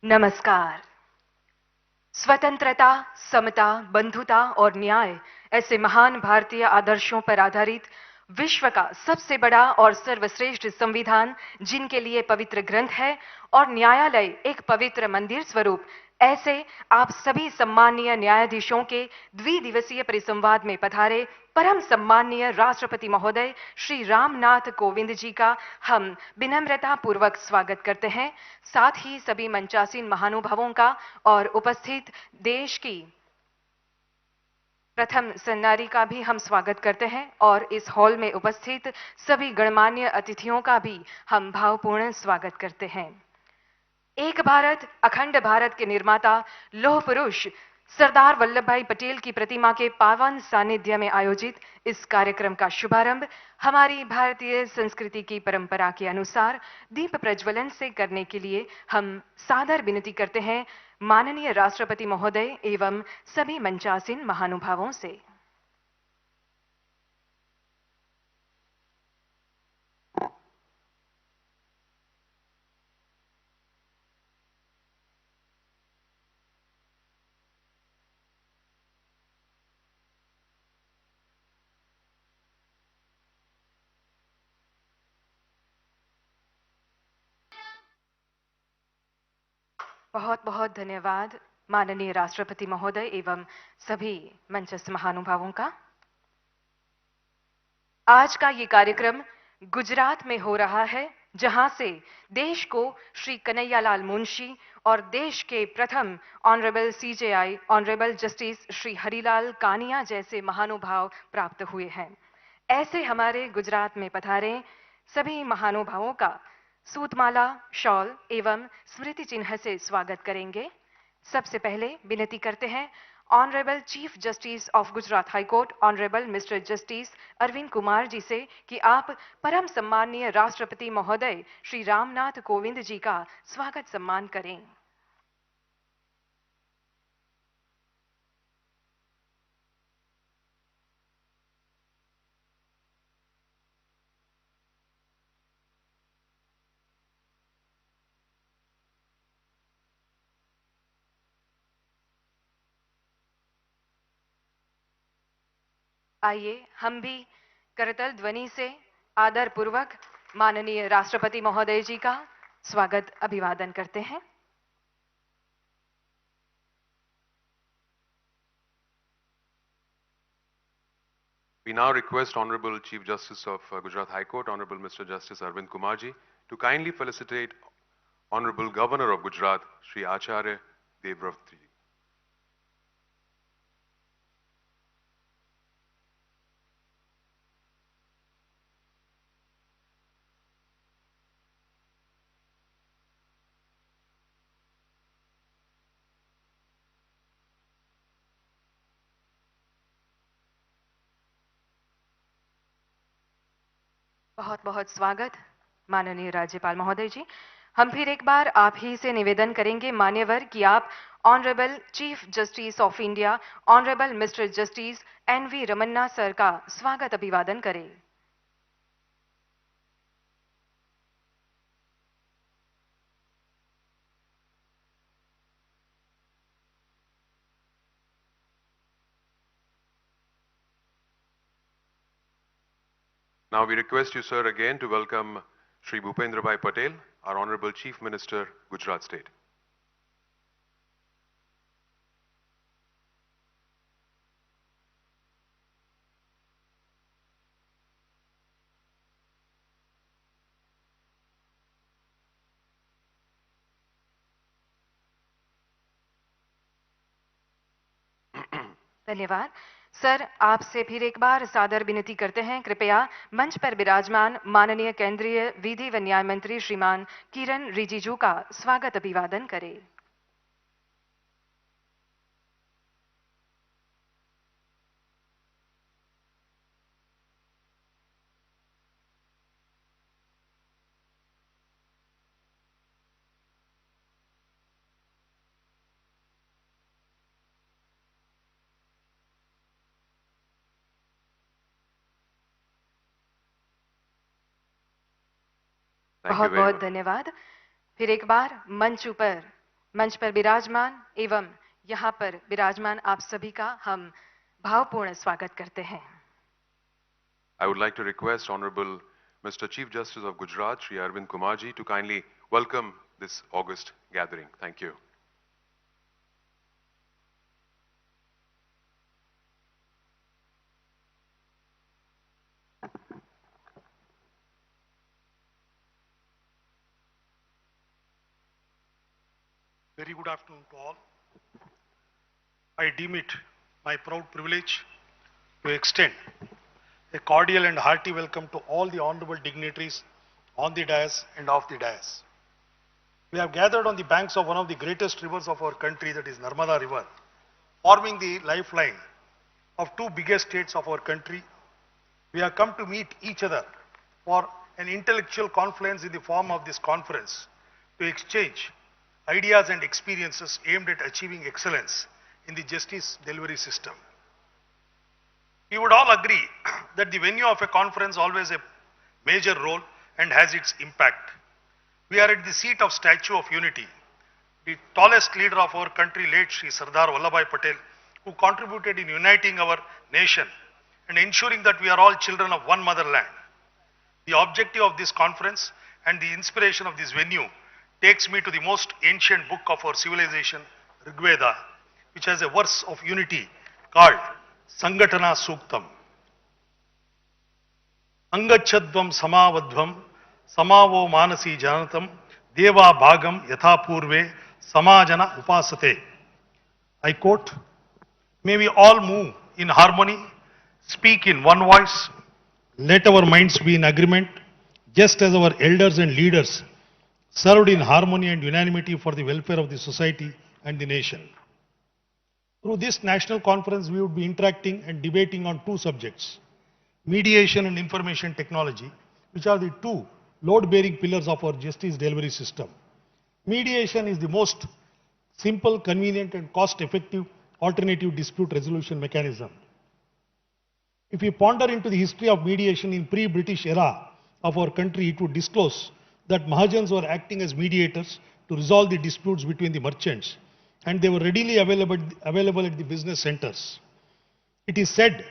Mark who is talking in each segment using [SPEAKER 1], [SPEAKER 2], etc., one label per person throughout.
[SPEAKER 1] नमस्कार। स्वतंत्रता, समता, बंधुता और न्याय ऐसे महान भारतीय आदर्शों पर आधारित विश्व का सबसे बड़ा और सर्वश्रेष्ठ संविधान, जिनके लिए पवित्र ग्रंथ है और न्यायालय एक पवित्र मंदिर स्वरूप, ऐसे आप सभी सम्माननीय न्यायाधीशों के द्विदिवसीय परिसंवाद में पधारे परम सम्माननीय राष्ट्रपति महोदय श्री रामनाथ कोविंद जी का हम विनम्रता पूर्वक स्वागत करते हैं। साथ ही सभी मंचासीन महानुभावों का और उपस्थित देश की प्रथम सन्नारी का भी हम स्वागत करते हैं और इस हॉल में उपस्थित सभी गणमान्य अतिथियों का भी हम भावपूर्ण स्वागत करते हैं। एक भारत अखंड भारत के निर्माता लौह पुरुष सरदार वल्लभ भाई पटेल की प्रतिमा के पावन सानिध्य में आयोजित इस कार्यक्रम का शुभारंभ हमारी भारतीय संस्कृति की परंपरा के अनुसार दीप प्रज्वलन से करने के लिए हम सादर विनती करते हैं माननीय राष्ट्रपति महोदय एवं सभी मंचासीन महानुभावों से। बहुत बहुत धन्यवाद माननीय राष्ट्रपति महोदय एवं सभी मंचस्थ महानुभावों का। आज का ये कार्यक्रम गुजरात में हो रहा है, जहां से देश को श्री कन्हैयालाल मुंशी और देश के प्रथम honourable CJI honourable justice Shri Harilal Kania जैसे महानुभाव प्राप्त हुए हैं। ऐसे हमारे गुजरात में पधारे सभी महानुभावों का सूतमाला, शॉल एवं स्मृति चिन्ह से स्वागत करेंगे। सबसे पहले विनती करते हैं honourable chief justice of Gujarat high court honourable mister justice Arvind Kumar ji से कि आप परम सम्माननीय राष्ट्रपति महोदय श्री रामनाथ कोविंद जी का स्वागत सम्मान करें। आइए हम भी करतल ध्वनि से आदर पूर्वक माननीय राष्ट्रपति महोदय जी का स्वागत अभिवादन करते हैं।
[SPEAKER 2] We now request Honorable Chief Justice of Gujarat High Court, Honorable Mr. Justice Arvind Kumar ji, to kindly felicitate Honorable Governor of Gujarat, Shri Acharya Devvrat ji.
[SPEAKER 1] बहुत बहुत स्वागत माननीय राज्यपाल महोदय जी। हम फिर एक बार आप ही से निवेदन करेंगे मान्यवर कि आप honourable chief justice of India honourable mister justice N V Ramana sir का स्वागत अभिवादन करें।
[SPEAKER 2] Now we request you, sir, again to welcome Shri Bhupendra Bhai Patel, our Honorable Chief Minister, Gujarat State.
[SPEAKER 1] धन्यवाद सर। आपसे फिर एक बार सादर विनती करते हैं, कृपया मंच पर विराजमान माननीय केंद्रीय विधि व न्याय मंत्री श्रीमान किरण रिजिजू का स्वागत अभिवादन करें। बहुत बहुत धन्यवाद। फिर एक बार मंच पर विराजमान एवं यहाँ पर विराजमान आप सभी का हम भावपूर्ण स्वागत करते हैं।
[SPEAKER 2] I would like to request Honorable Mr. Chief Justice of Gujarat, Shri Arvind Kumarji, to kindly welcome this august gathering. Thank you.
[SPEAKER 3] Very good afternoon to all. I deem it my proud privilege to extend a cordial and hearty welcome to all the honorable dignitaries on the dais and off the dais. We have gathered on the banks of one of the greatest rivers of our country, that is Narmada River, forming the lifeline of two biggest states of our country. We have come to meet each other for an intellectual confluence in the form of this conference to exchange ideas and experiences aimed at achieving excellence in the justice delivery system. We would all agree that the venue of a conference always a major role and has its impact. We are at the seat of Statue of Unity, the tallest leader of our country, late Sri Sardar Vallabhbhai Patel, who contributed in uniting our nation and ensuring that we are all children of one motherland. The objective of this conference and the inspiration of this venue takes me to the most ancient book of our civilization, Rig Veda, which has a verse of unity called Sangatana Suktam. Angachadvam samavadvam samavo manasi janatam deva bhagam yatha purve samajana upasate. I quote, may we all move in harmony, speak in one voice, let our minds be in agreement, just as our elders and leaders served in harmony and unanimity for the welfare of the society and the nation. Through this national conference, we would be interacting and debating on two subjects, mediation and information technology, which are the two load-bearing pillars of our justice delivery system. Mediation is the most simple, convenient and cost-effective alternative dispute resolution mechanism. If we ponder into the history of mediation in pre-British era of our country, it would disclose that Mahajans were acting as mediators to resolve the disputes between the merchants, and they were readily available at the business centers. It is said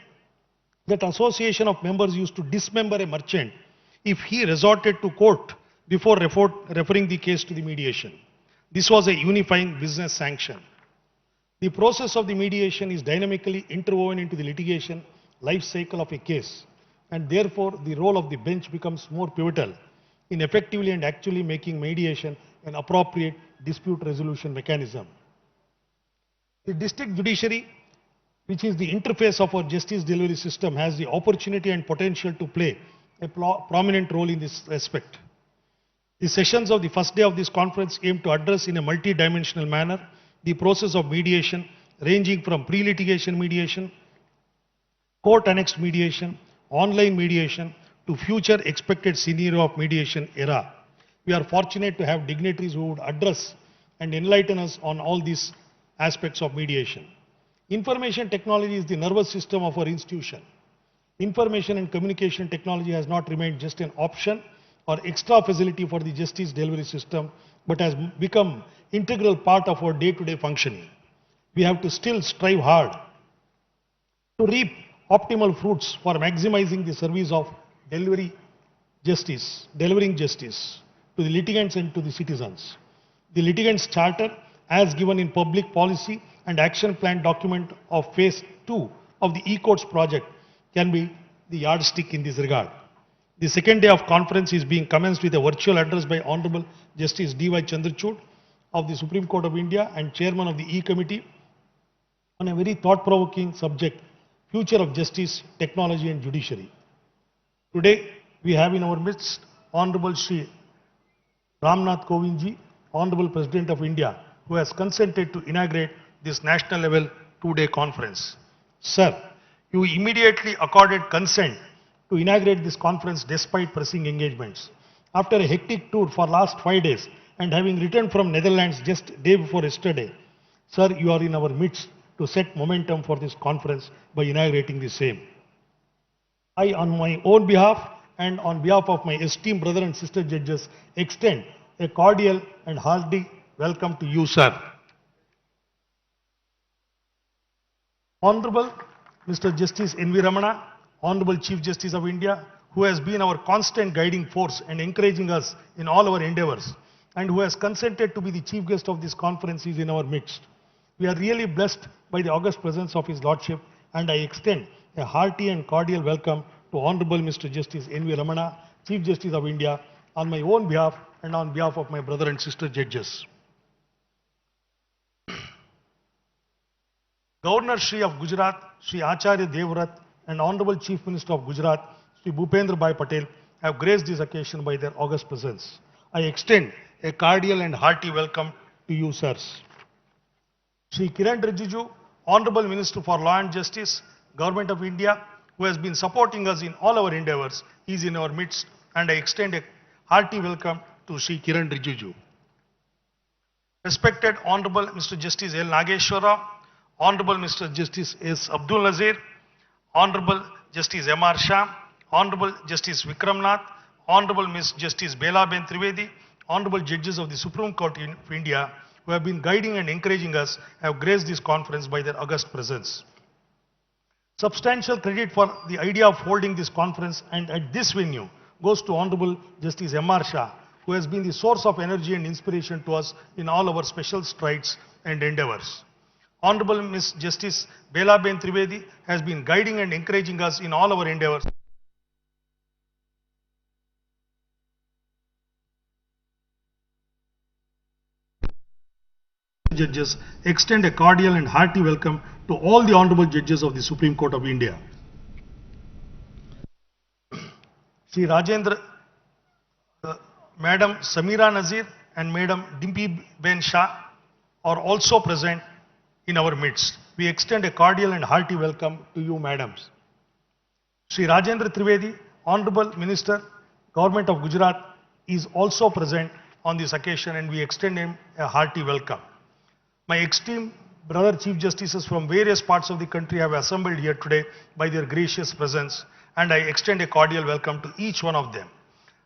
[SPEAKER 3] that association of members used to dismember a merchant if he resorted to court before referring the case to the mediation. This was a unifying business sanction. The process of the mediation is dynamically interwoven into the litigation life cycle of a case, and therefore the role of the bench becomes more pivotal in effectively and actually making mediation an appropriate dispute resolution mechanism. The district judiciary, which is the interface of our justice delivery system, has the opportunity and potential to play a prominent role in this respect. The sessions of the first day of this conference aim to address in a multi-dimensional manner the process of mediation, ranging from pre-litigation mediation, court-annexed mediation, online mediation, to future expected scenario of mediation era. We are fortunate to have dignitaries who would address and enlighten us on all these aspects of mediation. Information technology is the nervous system of our institution. Information and communication technology has not remained just an option or extra facility for the justice delivery system, but has become integral part of our day-to-day functioning. We have to still strive hard to reap optimal fruits for maximizing the service of delivering justice. to the litigants and to the citizens. The litigants' charter, as given in Public Policy and Action Plan document of Phase 2 of the e-courts project, can be the yardstick in this regard. The second day of conference is being commenced with a virtual address by Honorable Justice D.Y. Chandrachud of the Supreme Court of India and Chairman of the E-Committee on a very thought-provoking subject, Future of Justice, Technology and Judiciary. Today, we have in our midst Honorable Shri Ramnath Kovind ji, Honorable President of India, who has consented to inaugurate this national level 2-day conference. Sir, you immediately accorded consent to inaugurate this conference despite pressing engagements. After a hectic tour for last 5 days and having returned from Netherlands just day before yesterday, sir, you are in our midst to set momentum for this conference by inaugurating the same. I, on my own behalf and on behalf of my esteemed brother and sister judges, extend a cordial and hearty welcome to you, sir. Honorable Mr. Justice N.V. Ramana, Honorable Chief Justice of India, who has been our constant guiding force and encouraging us in all our endeavors, and who has consented to be the chief guest of this conference, is in our midst. We are really blessed by the august presence of His Lordship, and I extend a hearty and cordial welcome to Honorable Mr. Justice N.V. Ramana, Chief Justice of India, on my own behalf and on behalf of my brother and sister judges. Governor Shri of Gujarat, Shri Acharya Devvrat, and Honorable Chief Minister of Gujarat, Shri Bhupendra Bhai Patel, have graced this occasion by their august presence. I extend a cordial and hearty welcome to you, sirs. Shri Kiran Rijiju, Honorable Minister for Law and Justice, Government of India, who has been supporting us in all our endeavors, is in our midst, and I extend a hearty welcome to Shri Kiran Rijiju. Respected Honorable Mr. Justice L. Nageshwara, Honorable Mr. Justice S. Abdul Nazir, Honorable Justice M.R. Shah, Honorable Justice Vikram Nath, Honorable Ms. Justice Bela Ben Trivedi, Honorable Judges of the Supreme Court of India, who have been guiding and encouraging us, have graced this conference by their august presence. Substantial credit for the idea of holding this conference and at this venue goes to Honorable Justice M.R. Shah, who has been the source of energy and inspiration to us in all our special strides and endeavors. Honorable Ms. Justice Bela Ben Trivedi has been guiding and encouraging us in all our endeavors. Judges, extend a cordial and hearty welcome to all the honorable judges of the Supreme Court of India. Shri Rajendra, Madam Samira Nazir and Madam Dimpi Ben Shah are also present in our midst. We extend a cordial and hearty welcome to you, madams. Shri Rajendra Trivedi, Honorable Minister, Government of Gujarat, is also present on this occasion, and we extend him a hearty welcome. My esteemed brother Chief Justices from various parts of the country have assembled here today by their gracious presence, and I extend a cordial welcome to each one of them.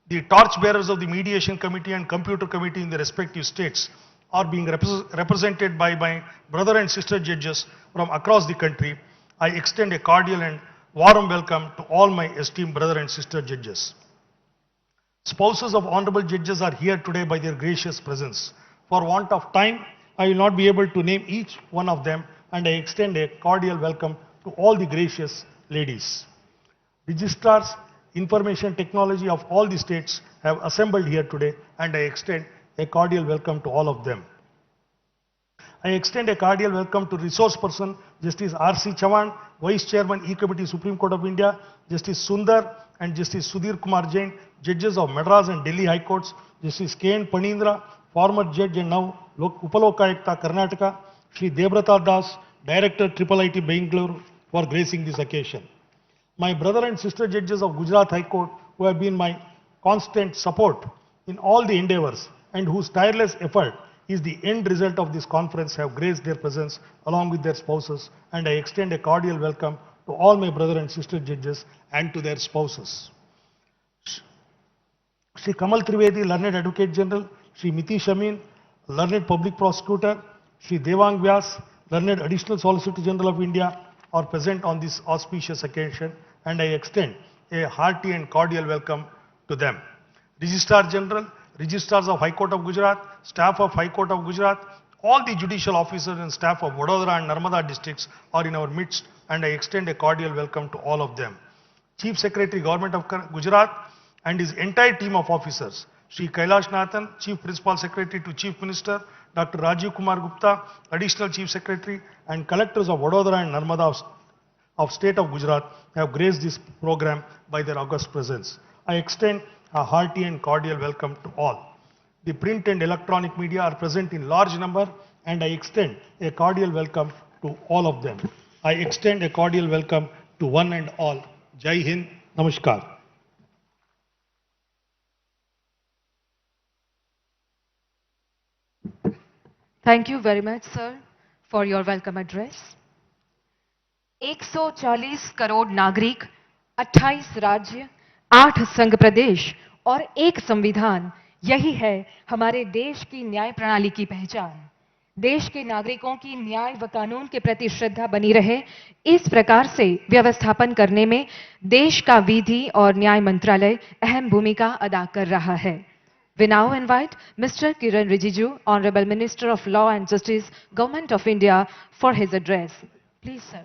[SPEAKER 3] The torchbearers of the Mediation Committee and Computer Committee in the respective states are being represented by my brother and sister judges from across the country. I extend a cordial and warm welcome to all my esteemed brother and sister judges. Spouses of honorable judges are here today by their gracious presence. For want of time, I will not be able to name each one of them, and I extend a cordial welcome to all the gracious ladies. Registrars, information technology of all the states have assembled here today, and I extend a cordial welcome to all of them. I extend a cordial welcome to resource person Justice R.C. Chavan, Vice Chairman E-Committee Supreme Court of India, Justice Sundar and Justice Sudhir Kumar Jain, Judges of Madras and Delhi High Courts, Justice K.N. Panindra, former Judge and now Upalokayukta Karnataka, Shri Debrata Das, Director IIIT Bangalore, for gracing this occasion. My brother and sister judges of Gujarat High Court, who have been my constant support in all the endeavors and whose tireless effort is the end result of this conference, have graced their presence along with their spouses, and I extend a cordial welcome to all my brother and sister judges and to their spouses. Shri Kamal Trivedi, Learned Advocate General, Shri Mitish Amin, Learned Public Prosecutor, Shri Devang Vyas, Learned Additional Solicitor General of India, are present on this auspicious occasion, and I extend a hearty and cordial welcome to them. Registrar General, registrars of High Court of Gujarat, staff of High Court of Gujarat, all the judicial officers and staff of Vadodara and Narmada districts are in our midst, and I extend a cordial welcome to all of them. Chief Secretary, Government of Gujarat, and his entire team of officers, Shri Kailash Nathan, Chief Principal Secretary to Chief Minister, Dr. Rajiv Kumar Gupta, Additional Chief Secretary, and collectors of Vadodara and Narmada of State of Gujarat have graced this program by their august presence. I extend a hearty and cordial welcome to all. The print and electronic media are present in large number, and I extend a cordial welcome to all of them. I extend a cordial welcome to one and all. Jai Hind, Namaskar.
[SPEAKER 1] Thank you very much, sir, for your welcome address. 140 crore नागरिक, 28 राज्य, 8 संघ प्रदेश और एक संविधान, यही है हमारे देश की न्याय प्रणाली की पहचान। देश के नागरिकों की न्याय व कानून के प्रति श्रद्धा बनी रहे, इस प्रकार से व्यवस्थापन करने में देश का विधि और न्याय मंत्रालय अहम भूमिका अदा कर रहा है। We now invite Mr. Kiran Rijiju, Honorable Minister of Law and Justice, Government of India, for his address. Please, sir.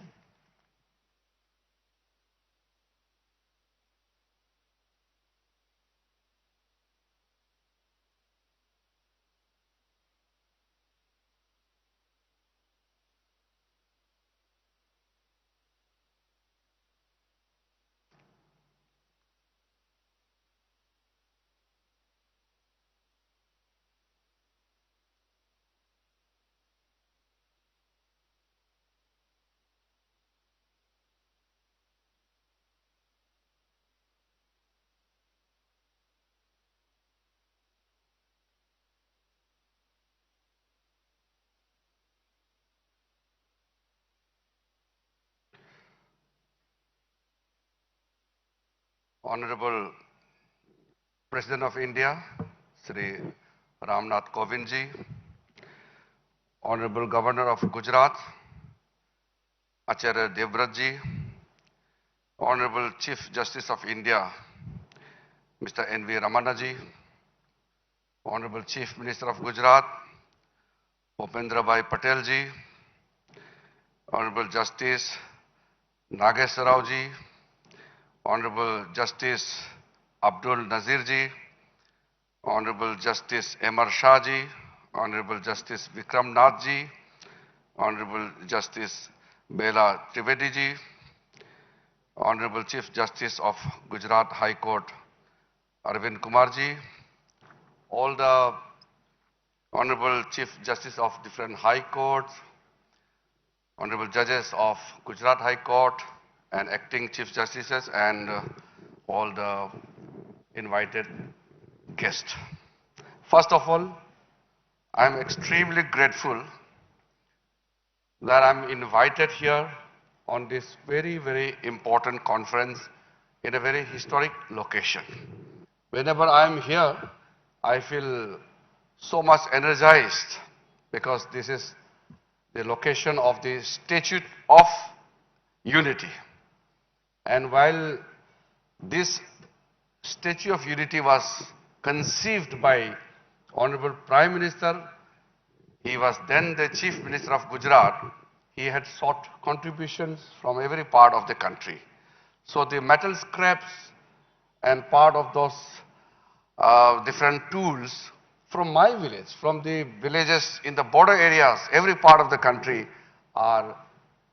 [SPEAKER 4] Honorable President of India, Sri Ramnath Kovind ji, Honorable Governor of Gujarat, Acharya Devvrat ji, Honorable Chief Justice of India, Mr. N.V. Ramana ji, Honorable Chief Minister of Gujarat, Bhupendra Bhai Patel ji, Honorable Justice Nageswar Rao ji, Honorable Justice Abdul Nazir ji, Honorable Justice M.R. Shah ji, Honorable Justice Vikram Nath ji, Honorable Justice Bela Trivedi ji, Honorable Chief Justice of Gujarat High Court Arvind Kumar ji, all the Honorable Chief Justice of different High Courts, Honorable Judges of Gujarat High Court, and acting Chief Justices, and all the invited guests. First of all, I am extremely grateful that I am invited here on this very, very important conference in a very historic location. Whenever I am here, I feel so much energized because this is the location of the Statue of Unity. And while this Statue of Unity was conceived by Honorable Prime Minister, he was then the Chief Minister of Gujarat, he had sought contributions from every part of the country. So the metal scraps and part of those different tools from my village, from the villages in the border areas, every part of the country are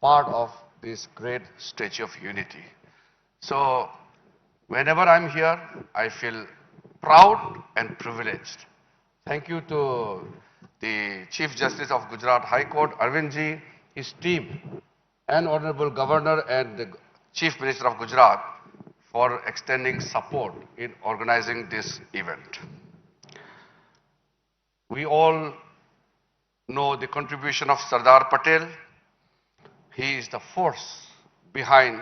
[SPEAKER 4] part of this great Statue of Unity. So whenever I'm here, I feel proud and privileged. Thank you to the Chief Justice of Gujarat High Court, Arvind ji, his team, and Honorable Governor and the Chief Minister of Gujarat for extending support in organizing this event. We all know the contribution of Sardar Patel. He is the force behind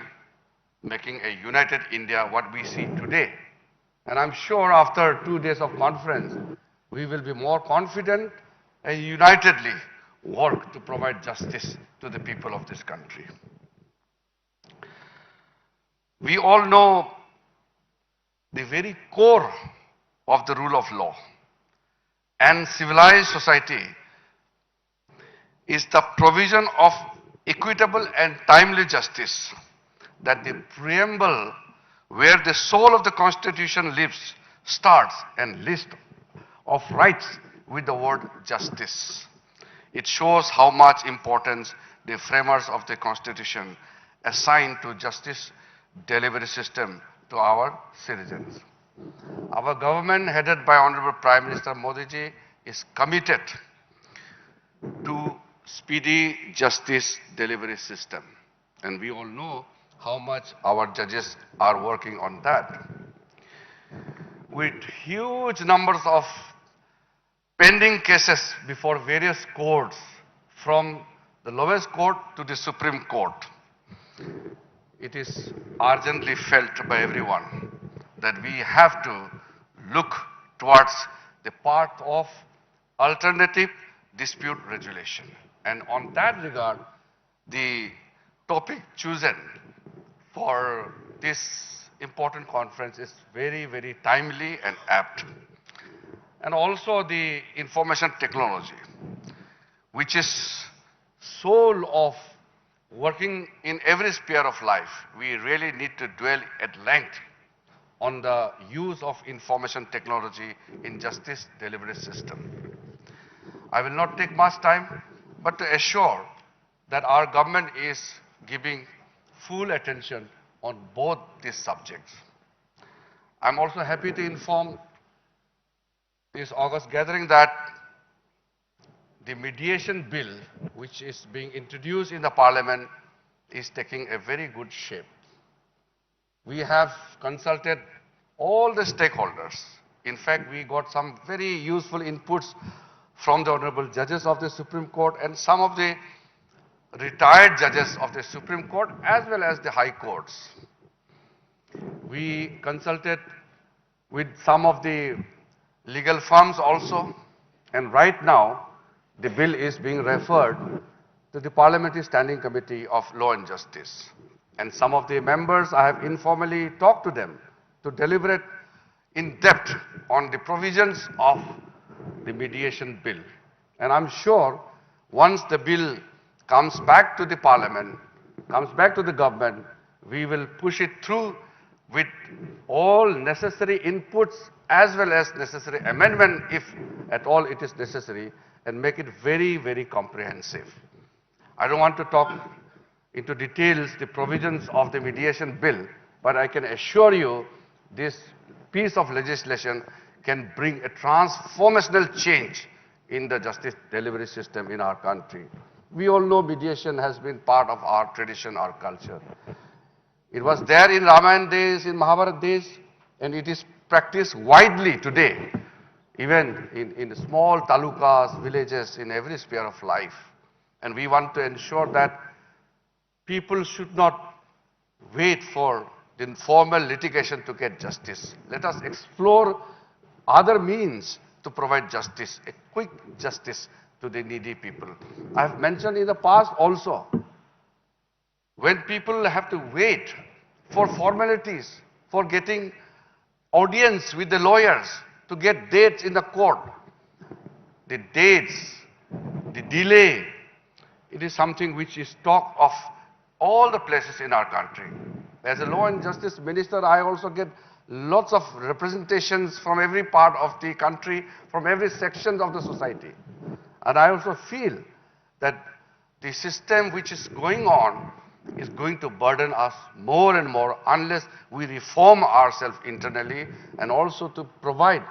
[SPEAKER 4] making a united India what we see today. And I'm sure after 2 days of conference, we will be more confident and unitedly work to provide justice to the people of this country. We all know the very core of the rule of law. and civilized society is the provision of equitable and timely justice, that the preamble where the soul of the Constitution lives starts and list of rights with the word justice. It shows how much importance the framers of the Constitution assigned to justice delivery system to our citizens. Our government, headed by Honorable Prime Minister Modi ji, is committed to speedy justice delivery system. And we all know how much our judges are working on that. With huge numbers of pending cases before various courts, from the lowest court to the Supreme Court, it is urgently felt by everyone that we have to look towards the path of alternative dispute resolution. And on that regard, the topic chosen for this important conference is very, very timely and apt. And also the information technology, which is soul of working in every sphere of life. We really need to dwell at length on the use of information technology in justice delivery system. I will not take much time, but to assure that our government is giving full attention on both these subjects. I'm also happy to inform this August gathering that the mediation bill, which is being introduced in the parliament, is taking a very good shape. We have consulted all the stakeholders. In fact, we got some very useful inputs from the honorable judges of the Supreme Court and some of the retired judges of the Supreme Court as well as the high courts. We consulted with some of the legal firms also, and right now the bill is being referred to the Parliamentary Standing Committee of Law and Justice. And some of the members, I have informally talked to them to deliberate in depth on the provisions of the mediation bill. And I'm sure once the bill comes back to the Parliament, comes back to the government, we will push it through with all necessary inputs as well as necessary amendment if at all it is necessary, and make it very, very comprehensive. I don't want to talk into details the provisions of the mediation bill, but I can assure you this piece of legislation can bring a transformational change in the justice delivery system in our country. We all know mediation has been part of our tradition, our culture. It was there in Ramayana days, in Mahabharata days, and it is practiced widely today, even in small talukas, villages, in every sphere of life. And we want to ensure that people should not wait for the informal litigation to get justice. Let us explore other means to provide justice, a quick justice to the needy people. I have mentioned in the past also, when people have to wait for formalities, for getting audience with the lawyers, to get dates in the court, the dates, the delay, it is something which is talk of all the places in our country. As a law and justice minister, I also get lots of representations from every part of the country, from every section of the society. And I also feel that the system which is going on is going to burden us more and more unless we reform ourselves internally, and also to provide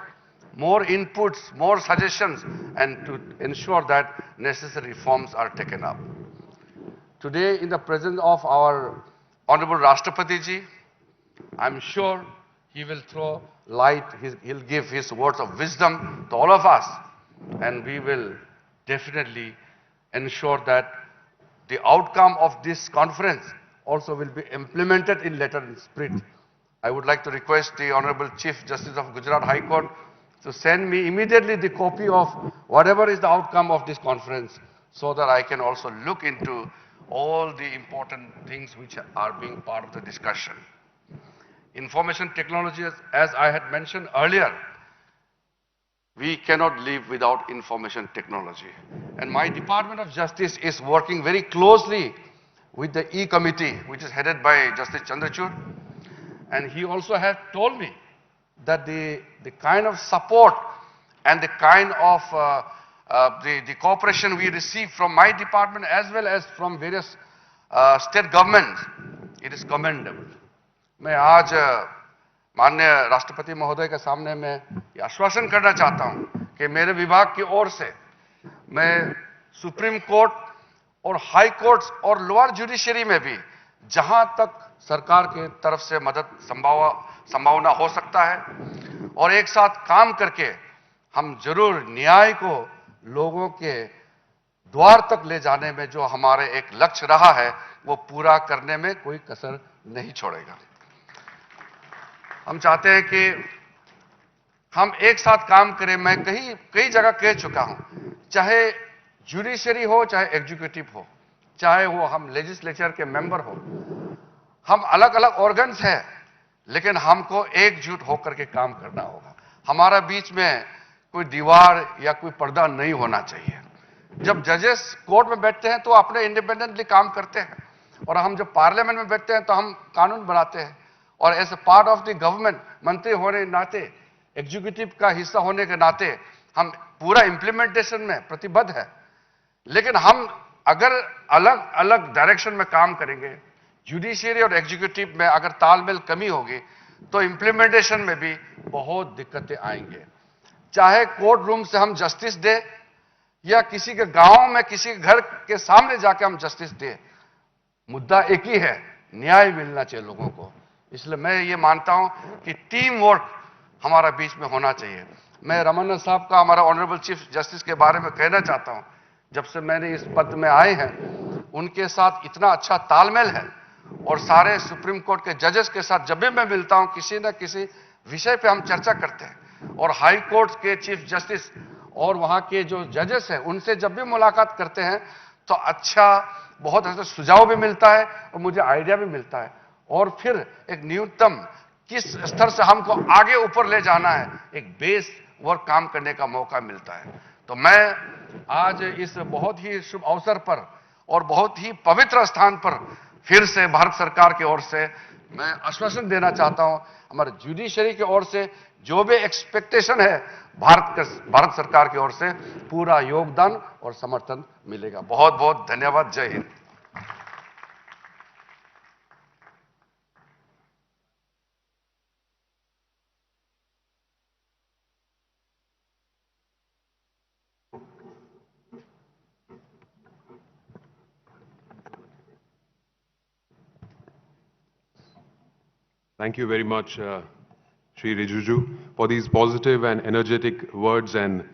[SPEAKER 4] more inputs, more suggestions, and to ensure that necessary reforms are taken up. Today, in the presence of our Honorable Rashtrapati ji, I'm sure he will throw light, he'll give his words of wisdom to all of us, and we will definitely ensure that the outcome of this conference also will be implemented in letter and spirit. I would like to request the Honorable Chief Justice of Gujarat High Court to send me immediately the copy of whatever is the outcome of this conference, so that I can also look into all the important things which are being part of the discussion. Information technology, as I had mentioned earlier, we cannot live without information technology. And my Department of Justice is working very closely with the E-Committee, which is headed by Justice Chandrachud. And he also has told me that the kind of support and the kind of the cooperation we receive from my department as well as from various state governments, it is commendable. मैं आज माननीय राष्ट्रपति महोदय के सामने मैं ये आश्वासन करना चाहता हूं कि मेरे विभाग की ओर से मैं सुप्रीम कोर्ट और हाई कोर्ट्स और लोअर जुडिशरी में भी जहां तक सरकार की तरफ से मदद संभावना हो सकता है और एक साथ काम करके हम जरूर न्याय को लोगों के द्वार तक ले जाने में जो हमारे एक लक्ष्य रहा है वो पूरा करने में कोई कसर नहीं छोड़ेगा। हम चाहते हैं कि हम एक साथ काम करें। मैं कई जगह कह चुका हूं, चाहे जुडिशरी हो चाहे एग्जीक्यूटिव हो, चाहे वो हम लेजिस्लेचर के मेंबर हो, हम अलग अलग ऑर्गन्स हैं, लेकिन हमको एकजुट होकर के काम करना होगा। हमारा बीच में कोई दीवार या कोई पर्दा नहीं होना चाहिए। जब जजेस कोर्ट में बैठते हैं तो अपने इंडिपेंडेंटली काम करते हैं और हम जब पार्लियामेंट में बैठते हैं तो हम कानून बनाते हैं और as a part of the government, मंत्री होने के नाते, एग्जीक्यूटिव का हिस्सा होने के नाते हम पूरा इंप्लीमेंटेशन में प्रतिबद्ध है। लेकिन हम अगर अलग अलग डायरेक्शन में काम करेंगे, जुडिशरी और एग्जीक्यूटिव में अगर तालमेल कमी होगी तो इंप्लीमेंटेशन में भी बहुत दिक्कतें आएंगे। चाहे कोर्ट रूम से हम जस्टिस दे या किसी के गांव में किसी के घर के सामने जाके हम जस्टिस दे, मुद्दा एक ही है, न्याय मिलना चाहिए लोगों को। इसलिए मैं ये मानता हूं कि टीम वर्क हमारा बीच में होना चाहिए। मैं रमन्ना साहब का, हमारा ऑनरेबल चीफ जस्टिस के बारे में कहना चाहता हूं, जब से मैंने इस पद में आए हैं उनके साथ इतना अच्छा तालमेल है और सारे सुप्रीम कोर्ट के जजेस के साथ जब भी मैं मिलता हूं किसी न किसी विषय पे हम चर्चा करते हैं और हाई कोर्ट के चीफ जस्टिस और वहां के जो जजेस हैं उनसे जब भी मुलाकात करते हैं तो अच्छा बहुत अच्छा सुझाव भी मिलता है और मुझे आइडिया भी मिलता है और फिर एक न्यूनतम किस स्तर से हमको आगे ऊपर ले जाना है, एक बेस वर्क काम करने का मौका मिलता है। तो मैं आज इस बहुत ही शुभ अवसर पर और बहुत ही पवित्र स्थान पर फिर से भारत सरकार की ओर से मैं आश्वासन देना चाहता हूं, हमारे जुडिशरी की ओर से जो भी एक्सपेक्टेशन है भारत सरकार की ओर से पूरा योगदान और समर्थन मिलेगा। बहुत बहुत धन्यवाद। जय Hind.
[SPEAKER 2] Thank you very much, Shri Rijiju, for these positive and energetic words and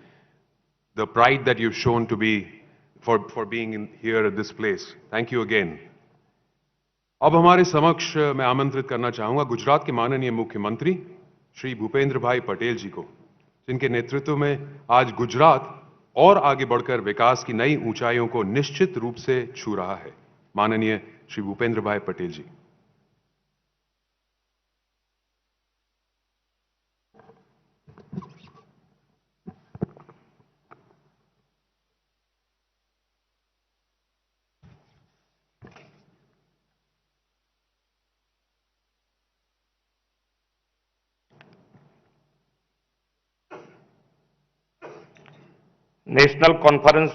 [SPEAKER 2] the pride that you've shown to be for being here at this place. Thank you again. अब हमारे समक्ष मैं आमंत्रित करना चाहूंगा गुजरात के माननीय मुख्यमंत्री श्री भूपेंद्र भाई पटेल जी को, जिनके नेतृत्व में आज गुजरात और आगे बढ़कर विकास की नई ऊंचाइयों को निश्चित रूप से छू रहा है। माननीय Shri Bhupendra bhai Patel ji.
[SPEAKER 5] National conference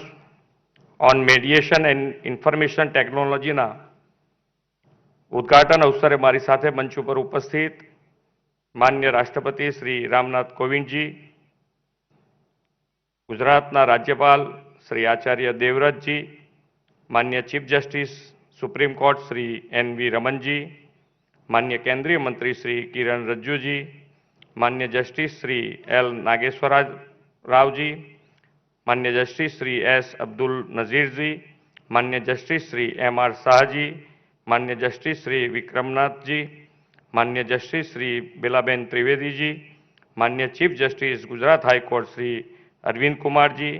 [SPEAKER 5] on mediation and information ટેકનોલોજીના ઉદ્ઘાટન અવસરે મારી સાથે મંચ ઉપર ઉપસ્થિત માનનીય રાષ્ટ્રપતિ શ્રી રામનાથ કોવિંદજી, ગુજરાતના રાજ્યપાલ શ્રી આચાર્ય દેવવ્રતજી, માનનીય chief justice supreme court Shri NV Ramanji, માનનીય કેન્દ્રીય મંત્રી શ્રી કિરણ રિજિજુજી, માનનીય જસ્ટિસ શ્રી L નાગેશ્વર રાવજી, माननीय जस्टिस श्री S अब्दुल नजीर जी, माननीय जस्टिस श्री MR शाह जी, माननीय जस्टिस श्री विक्रमनाथ जी, माननीय जस्टिस श्री बेलाबेन त्रिवेदी जी, माननीय chief justice Gujarat high court Shri Arvind Kumar ji,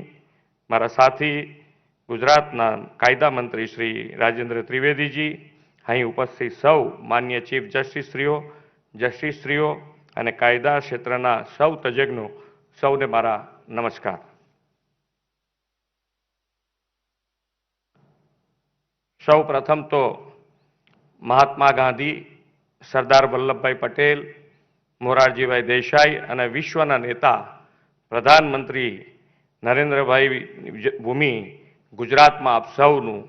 [SPEAKER 5] मारा साथी गुजरातना कायदा मंत्री श्री राजेंद्र त्रिवेदी जी, अहीं उपस्थित सौ माननीय चीफ जस्टिसश्रीओ अने कायदा क्षेत्रना सौ तज्ञों सौने मारा નમસ્કાર. સૌ પ્રથમ તો મહાત્મા ગાંધી, સરદાર વલ્લભભાઈ પટેલ, મોરારજીભાઈ દેસાઈ અને વિશ્વના નેતા પ્રધાનમંત્રી નરેન્દ્રભાઈ ભૂમિ ગુજરાતમાં આપ સૌનું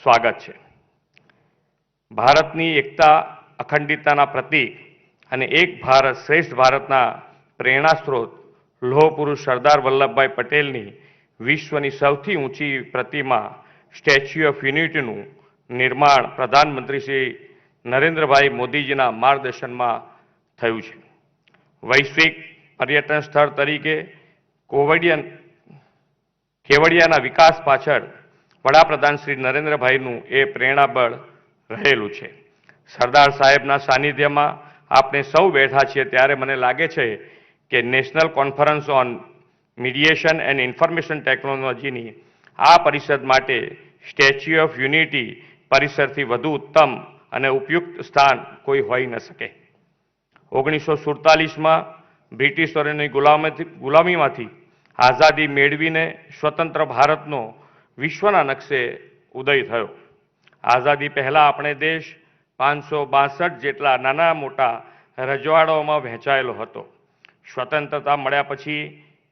[SPEAKER 5] સ્વાગત છે. ભારતની એકતા અખંડિતતાના પ્રતીક અને એક ભારત શ્રેષ્ઠ ભારતના પ્રેરણા સ્ત્રોત લોહ પુરુષ સરદાર વલ્લભભાઈ પટેલની વિશ્વની સૌથી ઊંચી પ્રતિમા સ્ટેચ્યુ ઓફ યુનિટીનું નિર્માણ પ્રધાનમંત્રી શ્રી નરેન્દ્રભાઈ મોદીજીના માર્ગદર્શનમાં થયું છે. વૈશ્વિક પર્યટન સ્થળ તરીકે કેવડિયાના વિકાસ પાછળ વડાપ્રધાન શ્રી નરેન્દ્રભાઈનું એ પ્રેરણાબળ રહેલું છે. સરદાર સાહેબના સાનિધ્યમાં આપણે સૌ બેઠા છીએ ત્યારે મને લાગે છે કે national conference on mediation and information ટેકનોલોજીની આ પરિષદ માટે સ્ટેચ્યુ ઓફ યુનિટી પરિસરથી વધુ ઉત્તમ અને ઉપયુક્ત સ્થાન કોઈ હોઈ ન શકે. 1947માં બ્રિટિશરોની ગુલામીમાંથી આઝાદી મેળવીને સ્વતંત્ર ભારતનો વિશ્વના નકશે ઉદય થયો. આઝાદી પહેલાં આપણે દેશ 562 જેટલા નાના મોટા રજવાડાઓમાં વહેંચાયેલો હતો. સ્વતંત્રતા મળ્યા પછી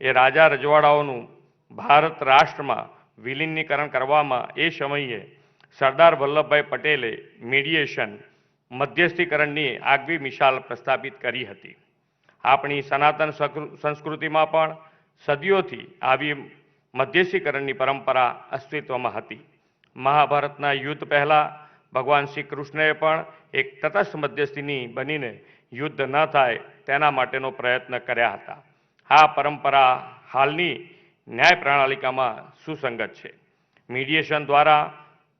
[SPEAKER 5] એ રાજા રજવાડાઓનું ભારત રાષ્ટ્રમાં વિલીનીકરણ કરવામાં એ સમયે સરદાર વલ્લભભાઈ પટેલે મીડિયેશન મધ્યસ્થીકરણની આગવી મિસાલ પ્રસ્થાપિત કરી હતી. આપણી સનાતન સંસ્કૃતિમાં પણ સદીઓથી આવી મધ્યસ્થીકરણની પરંપરા અસ્તિત્વમાં હતી. મહાભારતના યુદ્ધ પહેલાં ભગવાન શ્રી કૃષ્ણએ પણ એક તટસ્થ મધ્યસ્થીની બનીને યુદ્ધ ન થાય તેના માટેનો પ્રયત્ન કર્યા હતા. આ પરંપરા હાલની ન્યાય પ્રણાલિકામાં સુસંગત છે. મીડિયેશન દ્વારા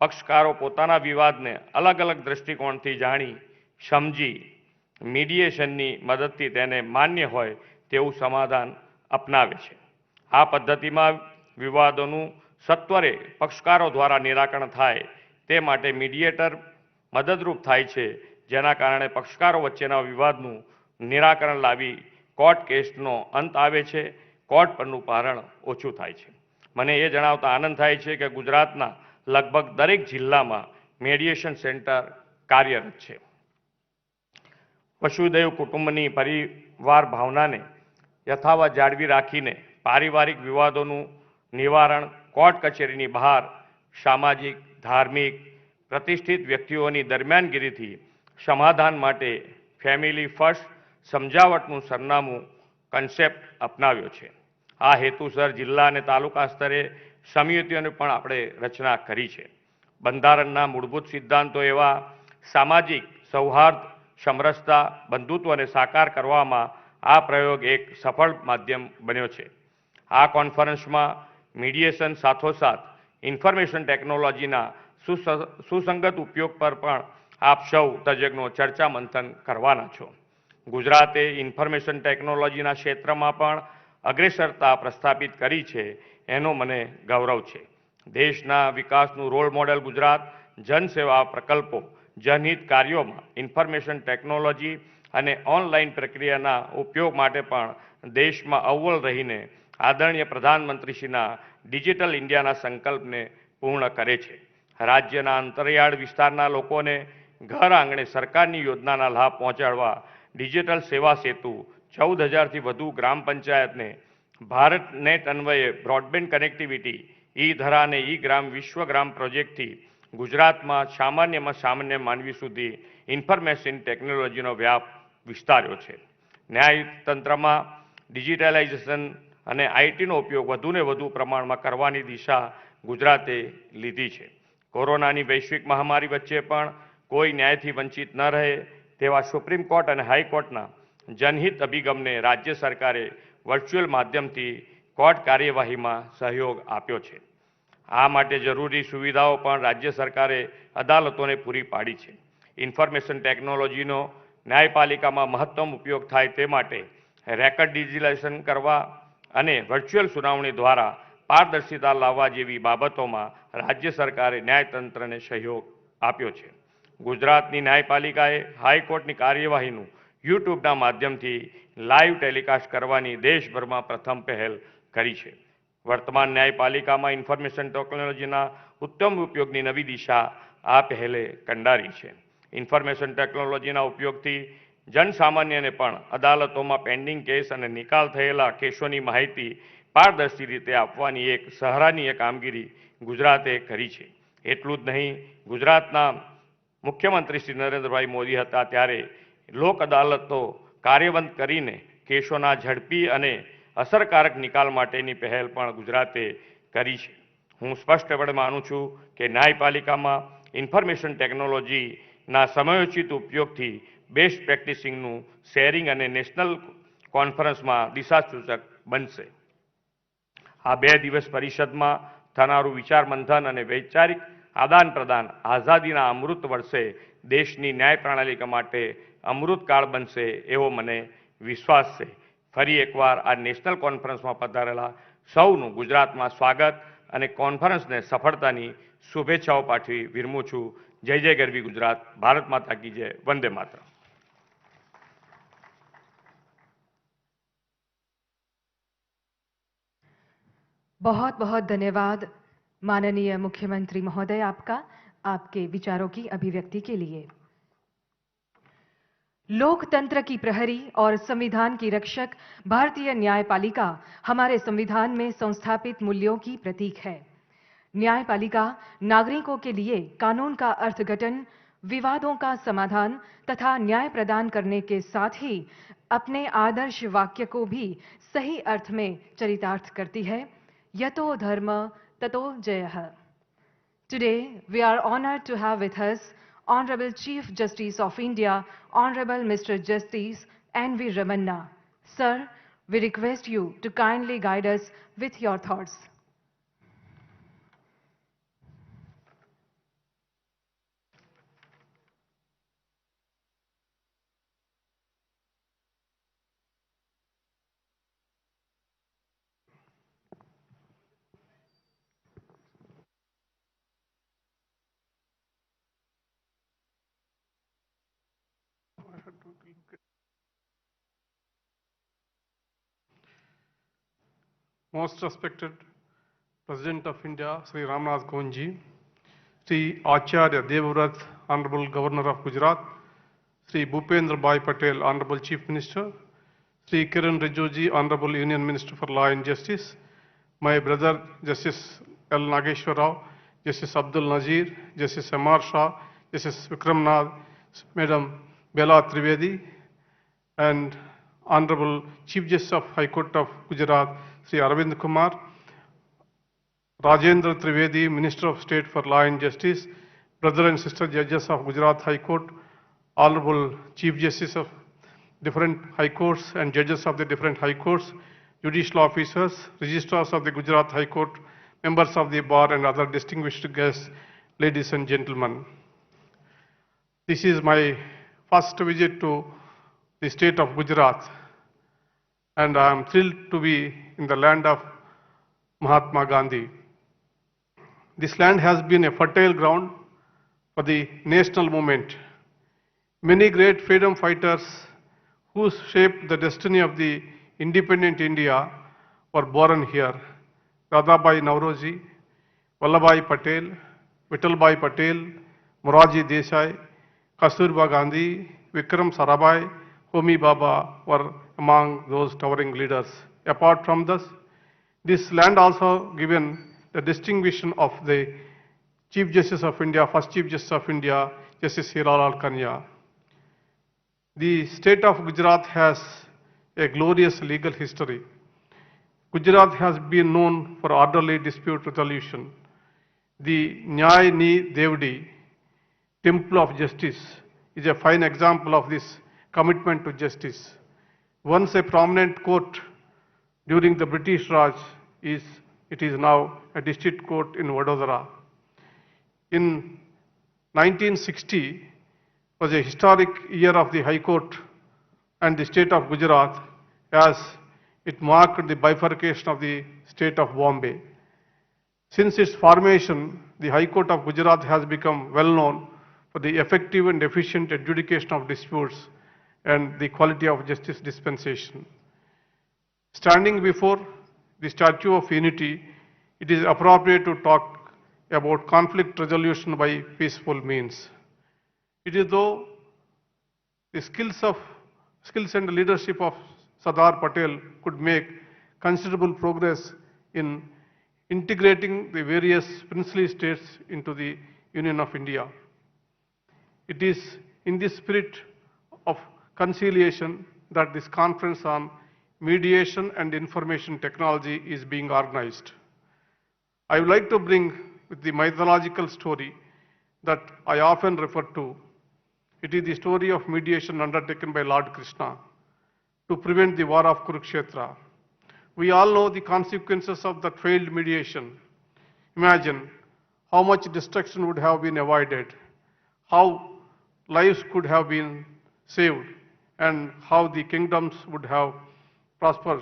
[SPEAKER 5] પક્ષકારો પોતાના વિવાદને અલગ અલગ દૃષ્ટિકોણથી જાણી સમજી મીડિયેશનની મદદથી તેને માન્ય હોય તેવું સમાધાન અપનાવે છે. આ પદ્ધતિમાં વિવાદોનું સત્વરે પક્ષકારો દ્વારા નિરાકરણ થાય તે માટે મીડિયેટર મદદરૂપ થાય છે, જેના કારણે પક્ષકારો વચ્ચેના વિવાદનું નિરાકરણ લાવી કોર્ટ કેસનો અંત આવે છે. કોર્ટ પરનું ભારણ ઓછું થાય છે. મને એ જણાવતા આનંદ થાય છે કે ગુજરાતના લગભગ દરેક જિલ્લામાં મીડિયેશન સેન્ટર કાર્યરત છે. વસુધૈવ કુટુંબની પરિવાર ભાવનાને યથાવત જાળવી રાખીને પારિવારિક વિવાદોનું નિવારણ કોર્ટ કચેરીની બહાર સામાજિક, ધાર્મિક, પ્રતિષ્ઠિત વ્યક્તિઓની દરમિયાનગીરીથી સમાધાન માટે ફેમિલી ફર્સ્ટ સમજાવટનું સરનામું કન્સેપ્ટ અપનાવ્યો છે. આ હેતુસર જિલ્લા અને તાલુકા સ્તરે સમિતિઓની પણ આપણે રચના કરી છે. બંધારણના મૂળભૂત સિદ્ધાંતો એવા સામાજિક સૌહાર્દ, સમરસતા, બંધુત્વને સાકાર કરવામાં આ પ્રયોગ એક સફળ માધ્યમ બન્યો છે. આ કોન્ફરન્સમાં મીડિયેશન સાથોસાથ ઇન્ફોર્મેશન ટેકનોલોજીના સુસંગત ઉપયોગ પર પણ આપ સૌ તજજ્ઞો ચર્ચા મંથન કરવાના છો. ગુજરાતે ઇન્ફોર્મેશન ટેકનોલોજીના ક્ષેત્રમાં પણ અગ્રેસરતા પ્રસ્થાપિત કરી છે, એનો મને ગૌરવ છે. દેશના વિકાસનું રોલ મોડેલ ગુજરાત જનસેવા પ્રકલ્પો, જનહિત કાર્યોમાં ઇન્ફોર્મેશન ટેકનોલોજી અને ઓનલાઈન પ્રક્રિયાના ઉપયોગ માટે પણ દેશમાં અવ્વલ રહીને આદરણીય પ્રધાનમંત્રીશ્રીના ડિજિટલ ઇન્ડિયાના સંકલ્પને પૂર્ણ કરે છે. રાજ્યના અંતરિયાળ વિસ્તારના લોકોને ઘર આંગણે સરકારની યોજનાના લાભ પહોંચાડવા ડિજિટલ સેવા સેતુ 14,000થી વધુ ગ્રામ પંચાયતને ભારત નેટ અન્વયે બ્રોડબેન્ડ કનેક્ટિવિટી, ઈ ધરા અને ઈ ગ્રામ વિશ્વગ્રામ પ્રોજેક્ટથી ગુજરાતમાં સામાન્યમાં સામાન્ય માનવી સુધી ઇન્ફોર્મેશન ટેકનોલોજીનો વ્યાપ વિસ્તાર્યો છે. ન્યાયતંત્રમાં ડિજિટલાઇઝેશન અને આઈટીનો ઉપયોગ વધુને વધુ પ્રમાણમાં કરવાની દિશા ગુજરાતે લીધી છે. કોરોનાની વૈશ્વિક મહામારી વચ્ચે પણ કોઈ ન્યાયથી વંચિત ન રહે તેવા સુપ્રીમ કોર્ટ અને હાઈકોર્ટના જનહિત અભિગમને રાજ્ય સરકારે વર્ચ્યુઅલ માધ્યમથી કોર્ટ કાર્યવાહીમાં સહયોગ આપ્યો છે. આ માટે જરૂરી સુવિધાઓ પણ રાજ્ય સરકારે અદાલતોને પૂરી પાડી છે. ઇન્ફોર્મેશન ટેકનોલોજીનો ન્યાયપાલિકામાં મહત્તમ ઉપયોગ થાય તે માટે રેકર્ડ ડિજિટલાઇઝેશન કરવા અને વર્ચ્યુઅલ સુનાવણી દ્વારા પારદર્શિતા લાવવા જેવી બાબતોમાં રાજ્ય સરકારે ન્યાયતંત્રને સહયોગ આપ્યો છે. ગુજરાતની ન્યાયપાલિકાએ હાઈકોર્ટની કાર્યવાહીનું યુટ્યુબના માધ્યમથી લાઈવ ટેલિકાસ્ટ કરવાની દેશભરમાં પ્રથમ પહેલ કરી છે. વર્તમાન ન્યાયપાલિકામાં ઇન્ફોર્મેશન ટેકનોલોજીના ઉત્તમ ઉપયોગની નવી દિશા આ પહેલે કંડારી છે. ઇન્ફોર્મેશન ટેકનોલોજીના ઉપયોગથી જનસામાન્યને પણ અદાલતોમાં પેન્ડિંગ કેસ અને નિકાલ થયેલા કેસોની માહિતી પારદર્શી રીતે આપવાની એક સરાહનીય કામગીરી ગુજરાતે કરી છે. એટલું જ નહીં, ગુજરાતના મુખ્યમંત્રી શ્રી નરેન્દ્રભાઈ મોદી હતા ત્યારે લોક અદાલતો કાર્યબંધ કરીને કેસોના ઝડપી અને અસરકારક નિકાલ માટેની પહેલ પણ ગુજરાતે કરી છે. હું સ્પષ્ટપણે માનું છું કે ન્યાયપાલિકામાં ઇન્ફોર્મેશન ટેકનોલોજીના સમયોચિત ઉપયોગથી બેસ્ટ પ્રેક્ટિસિંગનું શેરિંગ અને નેશનલ કોન્ફરન્સમાં દિશાસૂચક બનશે. આ 2 દિવસ પરિષદમાં થનારું વિચાર મંથન અને વૈચારિક આદાન પ્રદાન આઝાદીના અમૃત વર્ષે દેશની ન્યાય પ્રણાલી માટે અમૃતકાળ બનશે એવો મને વિશ્વાસ છે. ફરી એકવાર આ નેશનલ કોન્ફરન્સમાં પધારેલા સૌનું ગુજરાતમાં સ્વાગત અને કોન્ફરન્સને સફળતાની શુભેચ્છાઓ પાઠવી વિરમું છું. જય જય ગરવી ગુજરાત. ભારત માતા કી જય. વંદે માતરમ.
[SPEAKER 1] बहुत बहुत धन्यवाद माननीय मुख्यमंत्री महोदय आपका, आपके विचारों की अभिव्यक्ति के लिए। लोकतंत्र की प्रहरी और संविधान की रक्षक भारतीय न्यायपालिका हमारे संविधान में संस्थापित मूल्यों की प्रतीक है। न्यायपालिका नागरिकों के लिए कानून का अर्थघटन, विवादों का समाधान तथा न्याय प्रदान करने के साथ ही अपने आदर्श वाक्य को भी सही अर्थ में चरितार्थ करती है। यतो धर्म ततो जयः. Today we are honored to have with us Honorable Chief Justice of India, Honorable Mr. Justice N.V. Ramanna. Sir, we request you to kindly guide us with your thoughts.
[SPEAKER 3] Most respected President of India, Sri Ramnath Kovind, Sri Acharya Devvrat, Honorable Governor of Gujarat, Sri Bhupendra Bhai Patel, Honorable Chief Minister, Sri Kiran Rijiju, Honorable Union Minister for Law and Justice, my brother Justice L. Nageshwar Rao, Justice Abdul Nazir, Justice M.R. Shah, Justice Vikram Nath, Madam Bela Trivedi, and Honorable Chief Justice of High Court of Gujarat, Sri Arvind Kumar, Rajendra Trivedi, Minister of State for Law and Justice, brother and sister judges of Gujarat High Court, Honorable Chief Justice of different High Courts and judges of the different High Courts, judicial officers, registrars of the Gujarat High Court, members of the bar and other distinguished guests, ladies and gentlemen. This is my first visit to the state of Gujarat, and I am thrilled to be in the land of Mahatma Gandhi. This land has been a fertile ground for the national movement. Many great freedom fighters who shaped the destiny of the independent India were born here. Radhabai Nauroji, Vallabhbhai Patel, Vittalbhai Patel, Moraji Desai, Kasturba Gandhi, Vikram Sarabhai, Homi Baba were among those towering leaders. Apart from this land also given the distinction of the Chief Justice of India, first Chief Justice of India, Justice Hiralal Kanya. The state of Gujarat has a glorious legal history. Gujarat has been known for orderly dispute resolution. The Nyay Ni Devdi, Temple of Justice, is a fine example of this commitment to justice. Once a prominent court during the British Raj, it is now a district court in Vadodara. In 1960 was a historic year of the High Court and the state of Gujarat, as it marked the bifurcation of the state of Bombay. Since its formation, the High Court of Gujarat has become well known for the effective and efficient adjudication of disputes and the quality of justice dispensation. Standing before the Statue of Unity, it is appropriate to talk about conflict resolution by peaceful means. It is though the skills and leadership of Sardar Patel could make considerable progress in integrating the various princely states into the Union of India. It is in the spirit of conciliation that this conference on mediation and information technology is being organized. I would like to bring with the mythological story that I often refer to. It is the story of mediation undertaken by Lord Krishna to prevent the war of Kurukshetra. We all know the consequences of that failed mediation. Imagine how much destruction would have been avoided, how lives could have been saved, and how the kingdoms would have prospered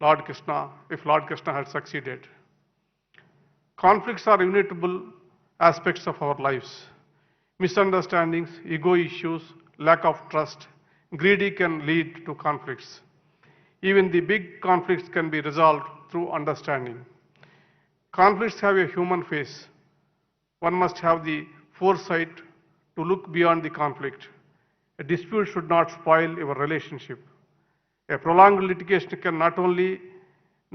[SPEAKER 3] if Lord Krishna had succeeded. Conflicts are inevitable aspects of our lives. Misunderstandings, ego issues, lack of trust, greed can lead to conflicts. Even the big conflicts can be resolved through understanding. Conflicts have a human face. One must have the foresight to look beyond the conflict. A dispute should not spoil your relationship. A prolonged litigation can not only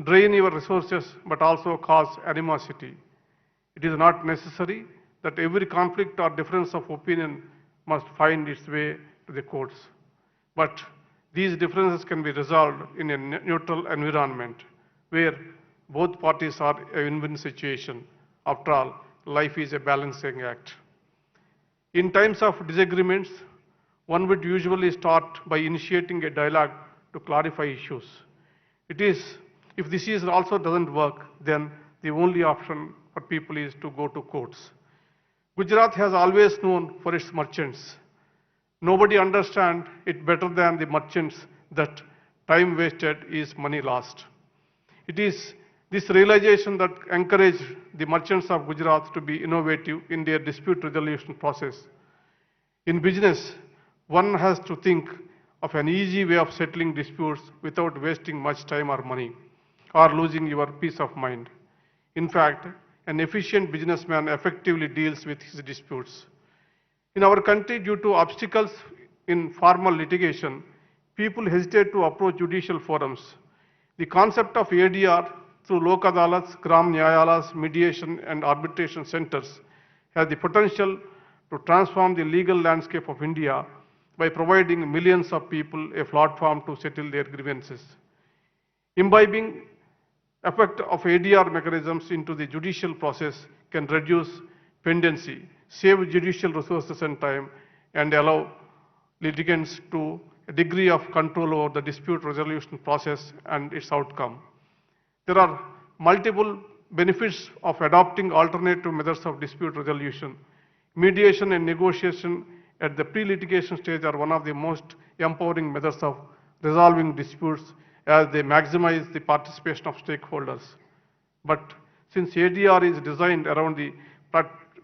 [SPEAKER 3] drain your resources but also cause animosity. It is not necessary that every conflict or difference of opinion must find its way to the courts. But these differences can be resolved in a neutral environment where both parties are a win-win situation. After all, life is a balancing act. In times of disagreements, one would usually start by initiating a dialogue to clarify issues. If this also doesn't work, then the only option for people is to go to courts. Gujarat has always known for its merchants. Nobody understands it better than the merchants that time wasted is money lost. It is this realization that encouraged the merchants of Gujarat to be innovative in their dispute resolution process. In business, one has to think of an easy way of settling disputes without wasting much time or money or losing your peace of mind. In fact, an efficient businessman effectively deals with his disputes. In our country, due to obstacles in formal litigation, people hesitate to approach judicial forums. The concept of ADR through Lok Adalats, Gram Nyayalas, mediation and arbitration centers has the potential to transform the legal landscape of India by providing millions of people a platform to settle their grievances. Imbibing effect of ADR mechanisms into the judicial process can reduce pendency, save judicial resources and time, and allow litigants to a degree of control over the dispute resolution process and its outcome. There are multiple benefits of adopting alternative methods of dispute resolution. Mediation and negotiation at the pre-litigation stage are one of the most empowering methods of resolving disputes as they maximize the participation of stakeholders. But since ADR is designed around the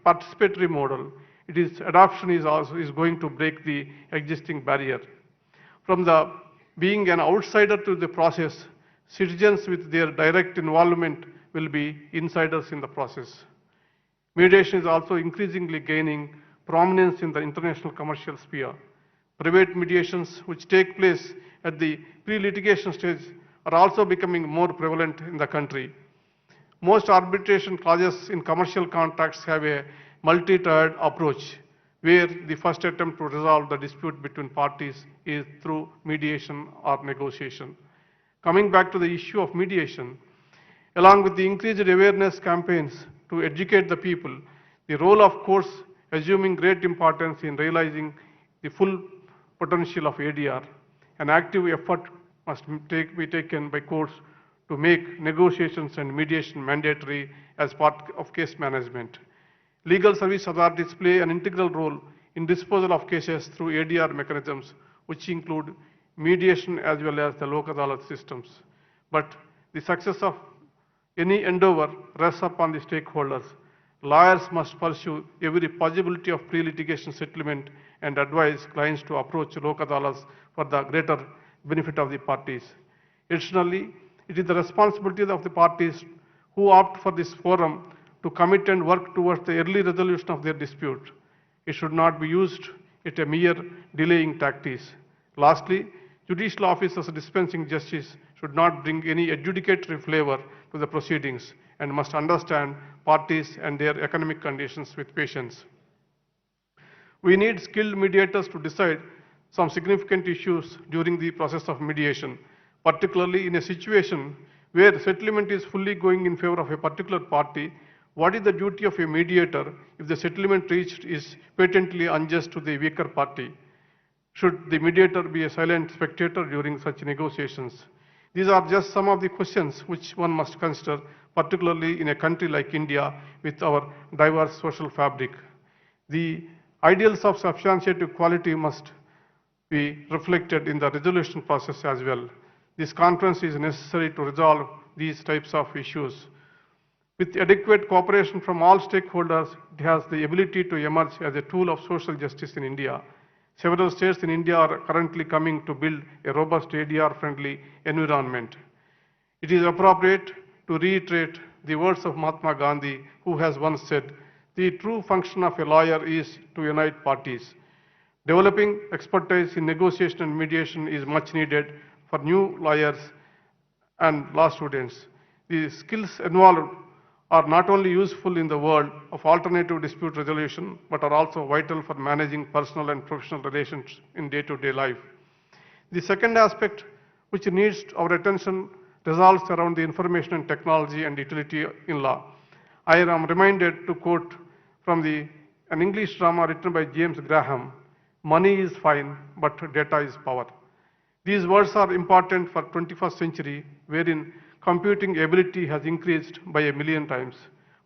[SPEAKER 3] participatory model, its adoption is going to break the existing barrier. From the being an outsider to the process, citizens with their direct involvement will be insiders in the process. Mediation is also increasingly gaining prominence in the international commercial sphere. Private mediations which take place at the pre-litigation stage are also becoming more prevalent in the country. Most arbitration clauses in commercial contracts have a multi-tiered approach, where the first attempt to resolve the dispute between parties is through mediation or negotiation. Coming back to the issue of mediation, along with the increased awareness campaigns to educate the people, the role of courts assuming great importance in realizing the full potential of ADR. An active effort must be taken by courts to make negotiations and mediation mandatory as part of case management. Legal service authorities play an integral role in disposal of cases through ADR mechanisms, which include mediation as well as the Lok Adalat systems. But the success of any endeavor rests upon the stakeholders. Lawyers must pursue every possibility of pre-litigation settlement and advise clients to approach Lok Adalats for the greater benefit of the parties. Additionally,
[SPEAKER 6] It is the responsibility of the parties who opt for this forum to commit and work towards the early resolution of their dispute. It should not be used as a mere delaying tactics. Lastly, judicial officers dispensing justice should not bring any adjudicatory flavor to the proceedings and must understand parties and their economic conditions with patience. We need skilled mediators to decide some significant issues during the process of mediation, particularly in a situation where settlement is fully going in favor of a particular party. What is the duty of a mediator if the settlement reached is patently unjust to the weaker party? Should the mediator be a silent spectator during such negotiations? These are just some of the questions which one must consider, particularly in a country like India with our diverse social fabric. The ideals of substantiative quality must be reflected in the resolution process as well. This conference is necessary to resolve these types of issues. With adequate cooperation from all stakeholders, it has the ability to emerge as a tool of social justice in India. Several states in India are currently coming to build a robust ADR-friendly environment. It is appropriate to reiterate the words of Mahatma Gandhi, who has once said, "The true function of a lawyer is to unite parties." Developing expertise in negotiation and mediation is much needed for new lawyers and law students. The skills involved are not only useful in the world of alternative dispute resolution, but are also vital for managing personal and professional relations in day-to-day life. The second aspect which needs our attention revolves around the information and technology and utility in law. I am reminded to quote from an English drama written by James Graham, "Money is fine, but data is power." These words are important for 21st century, wherein computing ability has increased by 1,000,000 times,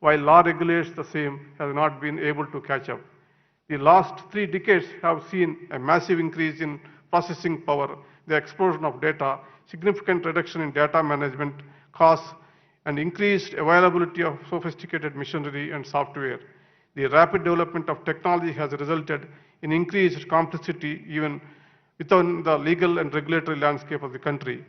[SPEAKER 6] while law regulates the same has not been able to catch up. The last 3 decades have seen a massive increase in processing power, the explosion of data, significant reduction in data management costs, and increased availability of sophisticated machinery and software. The rapid development of technology has resulted in increased complexity even within the legal and regulatory landscape of the country.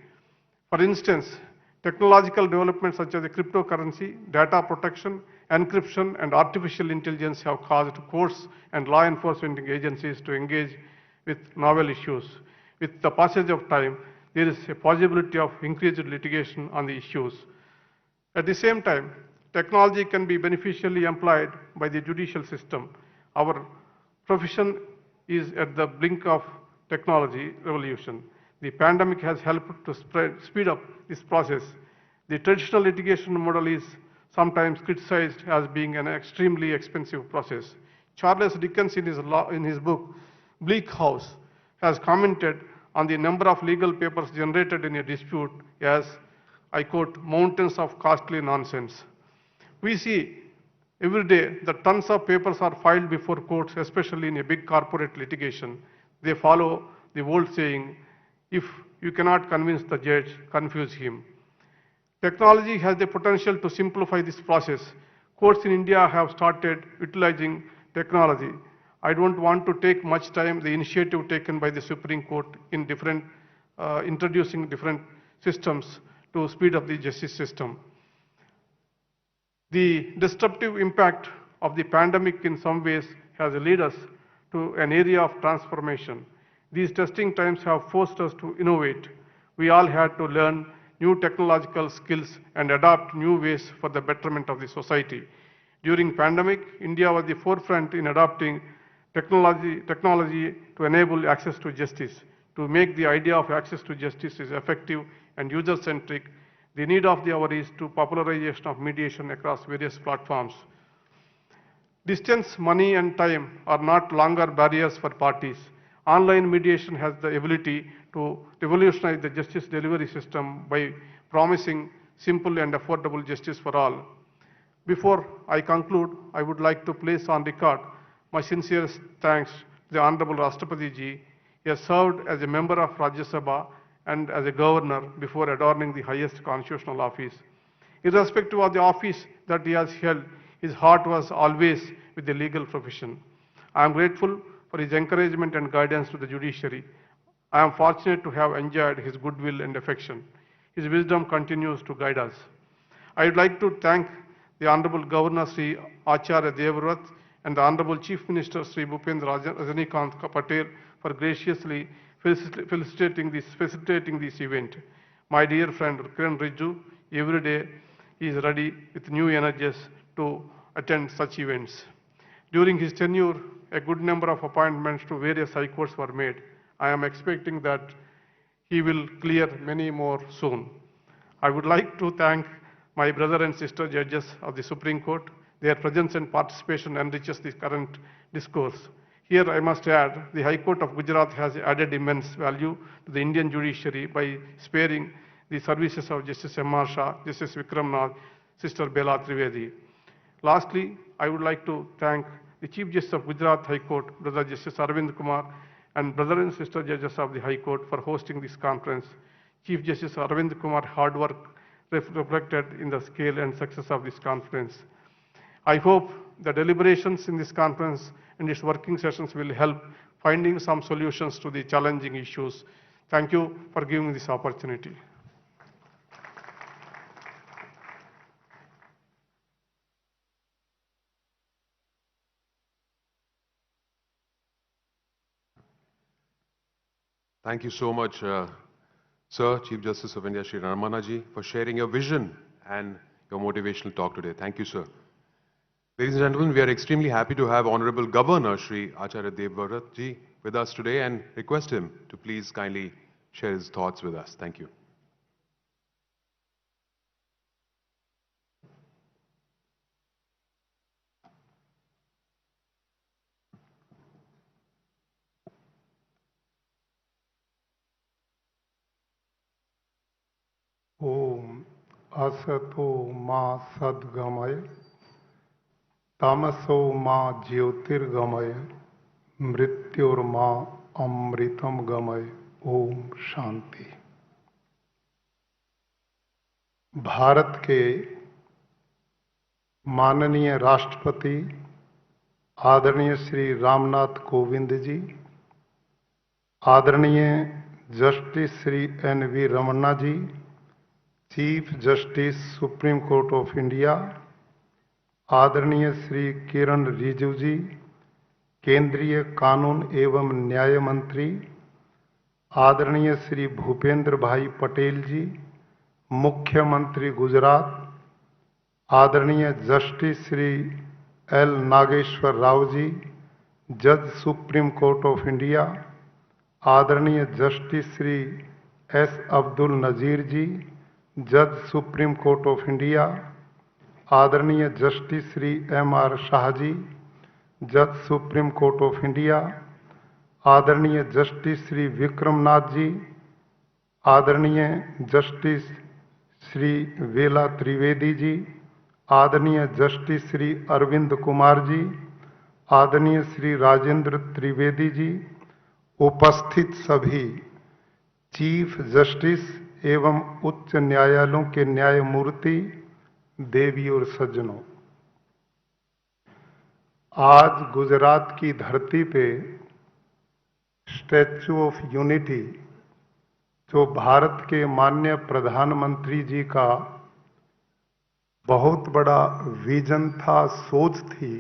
[SPEAKER 6] For instance, technological developments such as cryptocurrency, data protection, encryption, and artificial intelligence have caused courts and law enforcement agencies to engage with novel issues. With the passage of time, there is a possibility of increased litigation on the issues. At the same time, technology can be beneficially employed by the judicial system. Our profession is at the brink of technology revolution. The pandemic has helped to speed up this process. The traditional litigation model is sometimes criticized as being an extremely expensive process. Charles Dickens, in his book, Bleak House, has commented on the number of legal papers generated in a dispute as, I quote, "mountains of costly nonsense." We see every day that tons of papers are filed before courts, especially in a big corporate litigation. They follow the old saying, "If you cannot convince the judge, confuse him." Technology has the potential to simplify this process. Courts in India have started utilizing technology. I don't want to take much time. The initiative taken by the Supreme Court in introducing different systems to speed up the justice system. The disruptive impact of the pandemic in some ways has led us to an area of transformation. These testing times have forced us to innovate. We all had to learn new technological skills and adopt new ways for the betterment of the society. During pandemic, India was the forefront in adopting technology to enable access to justice. To make the idea of access to justice is effective and user-centric, the need of the hour is to popularization of mediation across various platforms. Distance, money, and time are not longer barriers for parties. Online mediation has the ability to revolutionize the justice delivery system by promising simple and affordable justice for all. Before I conclude, I would like to place on record my sincerest thanks to the Honorable Rashtrapati Ji. He has served as a member of Rajya Sabha and as a governor before adorning the highest constitutional office. Irrespective of the office that he has held, his heart was always with the legal profession. I am grateful for his encouragement and guidance to the judiciary. I am fortunate to have enjoyed his goodwill and affection. His wisdom continues to guide us. I would like to thank the Honorable Governor Sri Acharya Devvrat and the Honorable Chief Minister Sri Bhupendra Rajanikanth Patel for graciously facilitating this event. My dear friend Kiran Rijiju, every day he is ready with new energies to attend such events. During his tenure, a good number of appointments to various high courts were made. I am expecting that he will clear many more soon. I would like to thank my brother and sister judges of the Supreme Court. Their presence and participation enriches the current discourse. Here I must add, the High Court of Gujarat has added immense value to the Indian judiciary by sparing the services of Justice M.R. Shah, Justice Vikram Nath, Sister Bela Trivedi. Lastly, I would like to thank the Chief Justice of Gujarat High Court, Brother Justice Arvind Kumar, and brother and sister judges of the High Court for hosting this conference. Chief Justice Arvind Kumar hard work reflected in the scale and success of this conference. I hope the deliberations in this conference and its working sessions will help finding some solutions to the challenging issues. Thank you for giving me this opportunity.
[SPEAKER 2] Thank you so much, Sir, Chief Justice of India, Shri Ramanaji, for sharing your vision and your motivational talk today. Thank you, sir. Ladies and gentlemen, we are extremely happy to have Honorable Governor Shri Acharya Devvrat ji with us today and request him to please kindly share his thoughts with us. Thank you.
[SPEAKER 7] ओम असतो मां सद्गमय तामसो मां ज्योतिर्गमय मृत्युर्मां अमृतम गमय। ओम शांति। भारत के माननीय राष्ट्रपति आदरणीय श्री रामनाथ कोविंद जी, आदरणीय justice Shri N V. Ramana ji, chief justice supreme court of India, आदरणीय श्री किरण रिजिजू जी, केंद्रीय कानून एवं न्याय मंत्री, आदरणीय श्री भूपेंद्र भाई पटेल जी, मुख्यमंत्री गुजरात, आदरणीय जस्टिस श्री एल. नागेश्वर राव जी, जज सुप्रीम कोर्ट ऑफ इंडिया, आदरणीय जस्टिस श्री एस. अब्दुल नजीर जी, जज सुप्रीम कोर्ट ऑफ इंडिया, आदरणीय जस्टिस श्री M.R. शाह जी, जज सुप्रीम कोर्ट ऑफ इंडिया, आदरणीय जस्टिस श्री विक्रमनाथ जी, आदरणीय जस्टिस श्री बेला त्रिवेदी जी, आदरणीय जस्टिस श्री अरविंद कुमार जी, आदरणीय श्री राजेंद्र त्रिवेदी जी, उपस्थित सभी चीफ जस्टिस एवं उच्च न्यायालयों के न्यायमूर्ति, देवी और सज्जनों, आज गुजरात की धरती पे स्टैच्यू ऑफ यूनिटी, जो भारत के माननीय प्रधानमंत्री जी का बहुत बड़ा विजन था, सोच थी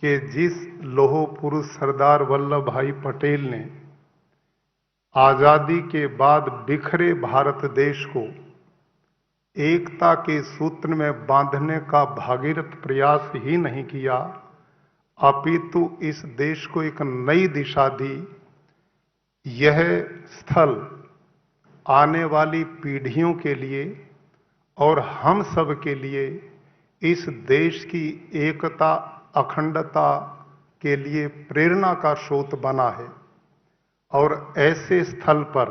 [SPEAKER 7] कि जिस लौह पुरुष सरदार वल्लभ भाई पटेल ने आजादी के बाद बिखरे भारत देश को एकता के सूत्र में बांधने का भागीरथ प्रयास ही नहीं किया, अपितु इस देश को एक नई दिशा दी। यह स्थल आने वाली पीढ़ियों के लिए और हम सब के लिए इस देश की एकता, अखंडता के लिए प्रेरणा का स्रोत बना है। और ऐसे स्थल पर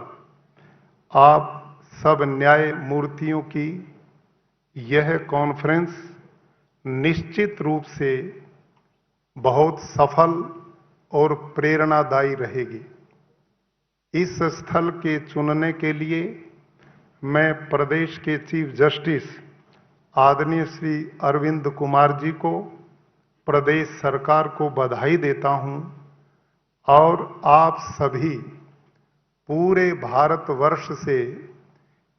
[SPEAKER 7] आप सब न्यायमूर्तियों की यह कॉन्फ्रेंस निश्चित रूप से बहुत सफल और प्रेरणादायी रहेगी। इस स्थल के चुनने के लिए मैं प्रदेश के चीफ जस्टिस आदरणीय श्री अरविंद कुमार जी को, प्रदेश सरकार को बधाई देता हूं और आप सभी पूरे भारतवर्ष से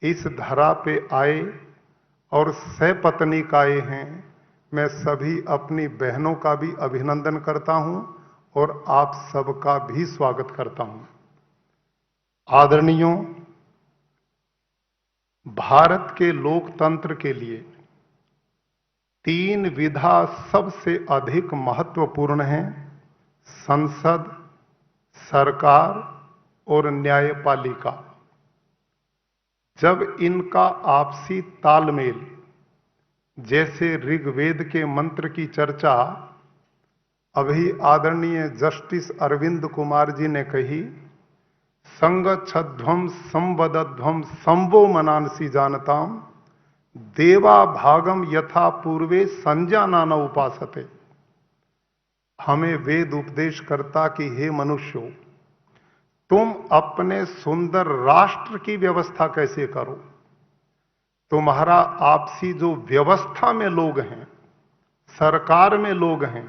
[SPEAKER 7] इस धरा पे आए और सपत्नीक आए हैं, मैं सभी अपनी बहनों का भी अभिनंदन करता हूं और आप सबका भी स्वागत करता हूं। आदरणीयों, भारत के लोकतंत्र के लिए 3 विधा सबसे अधिक महत्वपूर्ण हैं: संसद, सरकार और न्यायपालिका। जब इनका आपसी तालमेल, जैसे ऋग्वेद के मंत्र की चर्चा अभी आदरणीय जस्टिस अरविंद कुमार जी ने कही, संगच्छध्वम संवदध्वम संवो मनांसी जानताम देवा भागम यथा पूर्वे संजानान उपासते। हमें वेद उपदेश करता कि हे मनुष्यों, तुम अपने सुंदर राष्ट्र की व्यवस्था कैसे करो। तुम्हारा आपसी जो व्यवस्था में लोग हैं, सरकार में लोग हैं,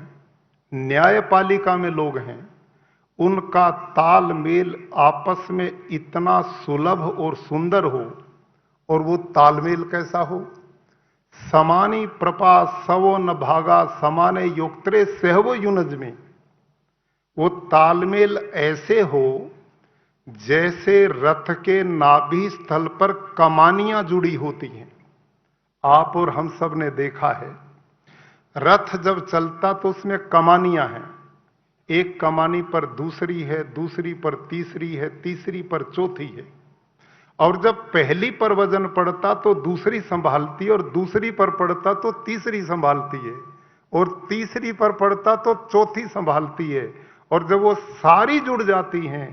[SPEAKER 7] न्यायपालिका में लोग हैं, उनका तालमेल आपस में इतना सुलभ और सुंदर हो। और वो तालमेल कैसा हो? समानी प्रपा सवो न भागा समाने योक्त्रे सहवो युनज में। वो तालमेल ऐसे हो जैसे रथ के नाभि स्थल पर कमानियां जुड़ी होती हैं। आप और हम सब ने देखा है, रथ जब चलता तो उसमें कमानियां हैं। एक कमानी पर दूसरी है, दूसरी पर तीसरी है, तीसरी पर चौथी है। और जब पहली पर वजन पड़ता तो दूसरी संभालती है, और दूसरी पर पड़ता तो तीसरी संभालती है, और तीसरी पर पड़ता तो चौथी संभालती है। और जब वो सारी जुड़ जाती हैं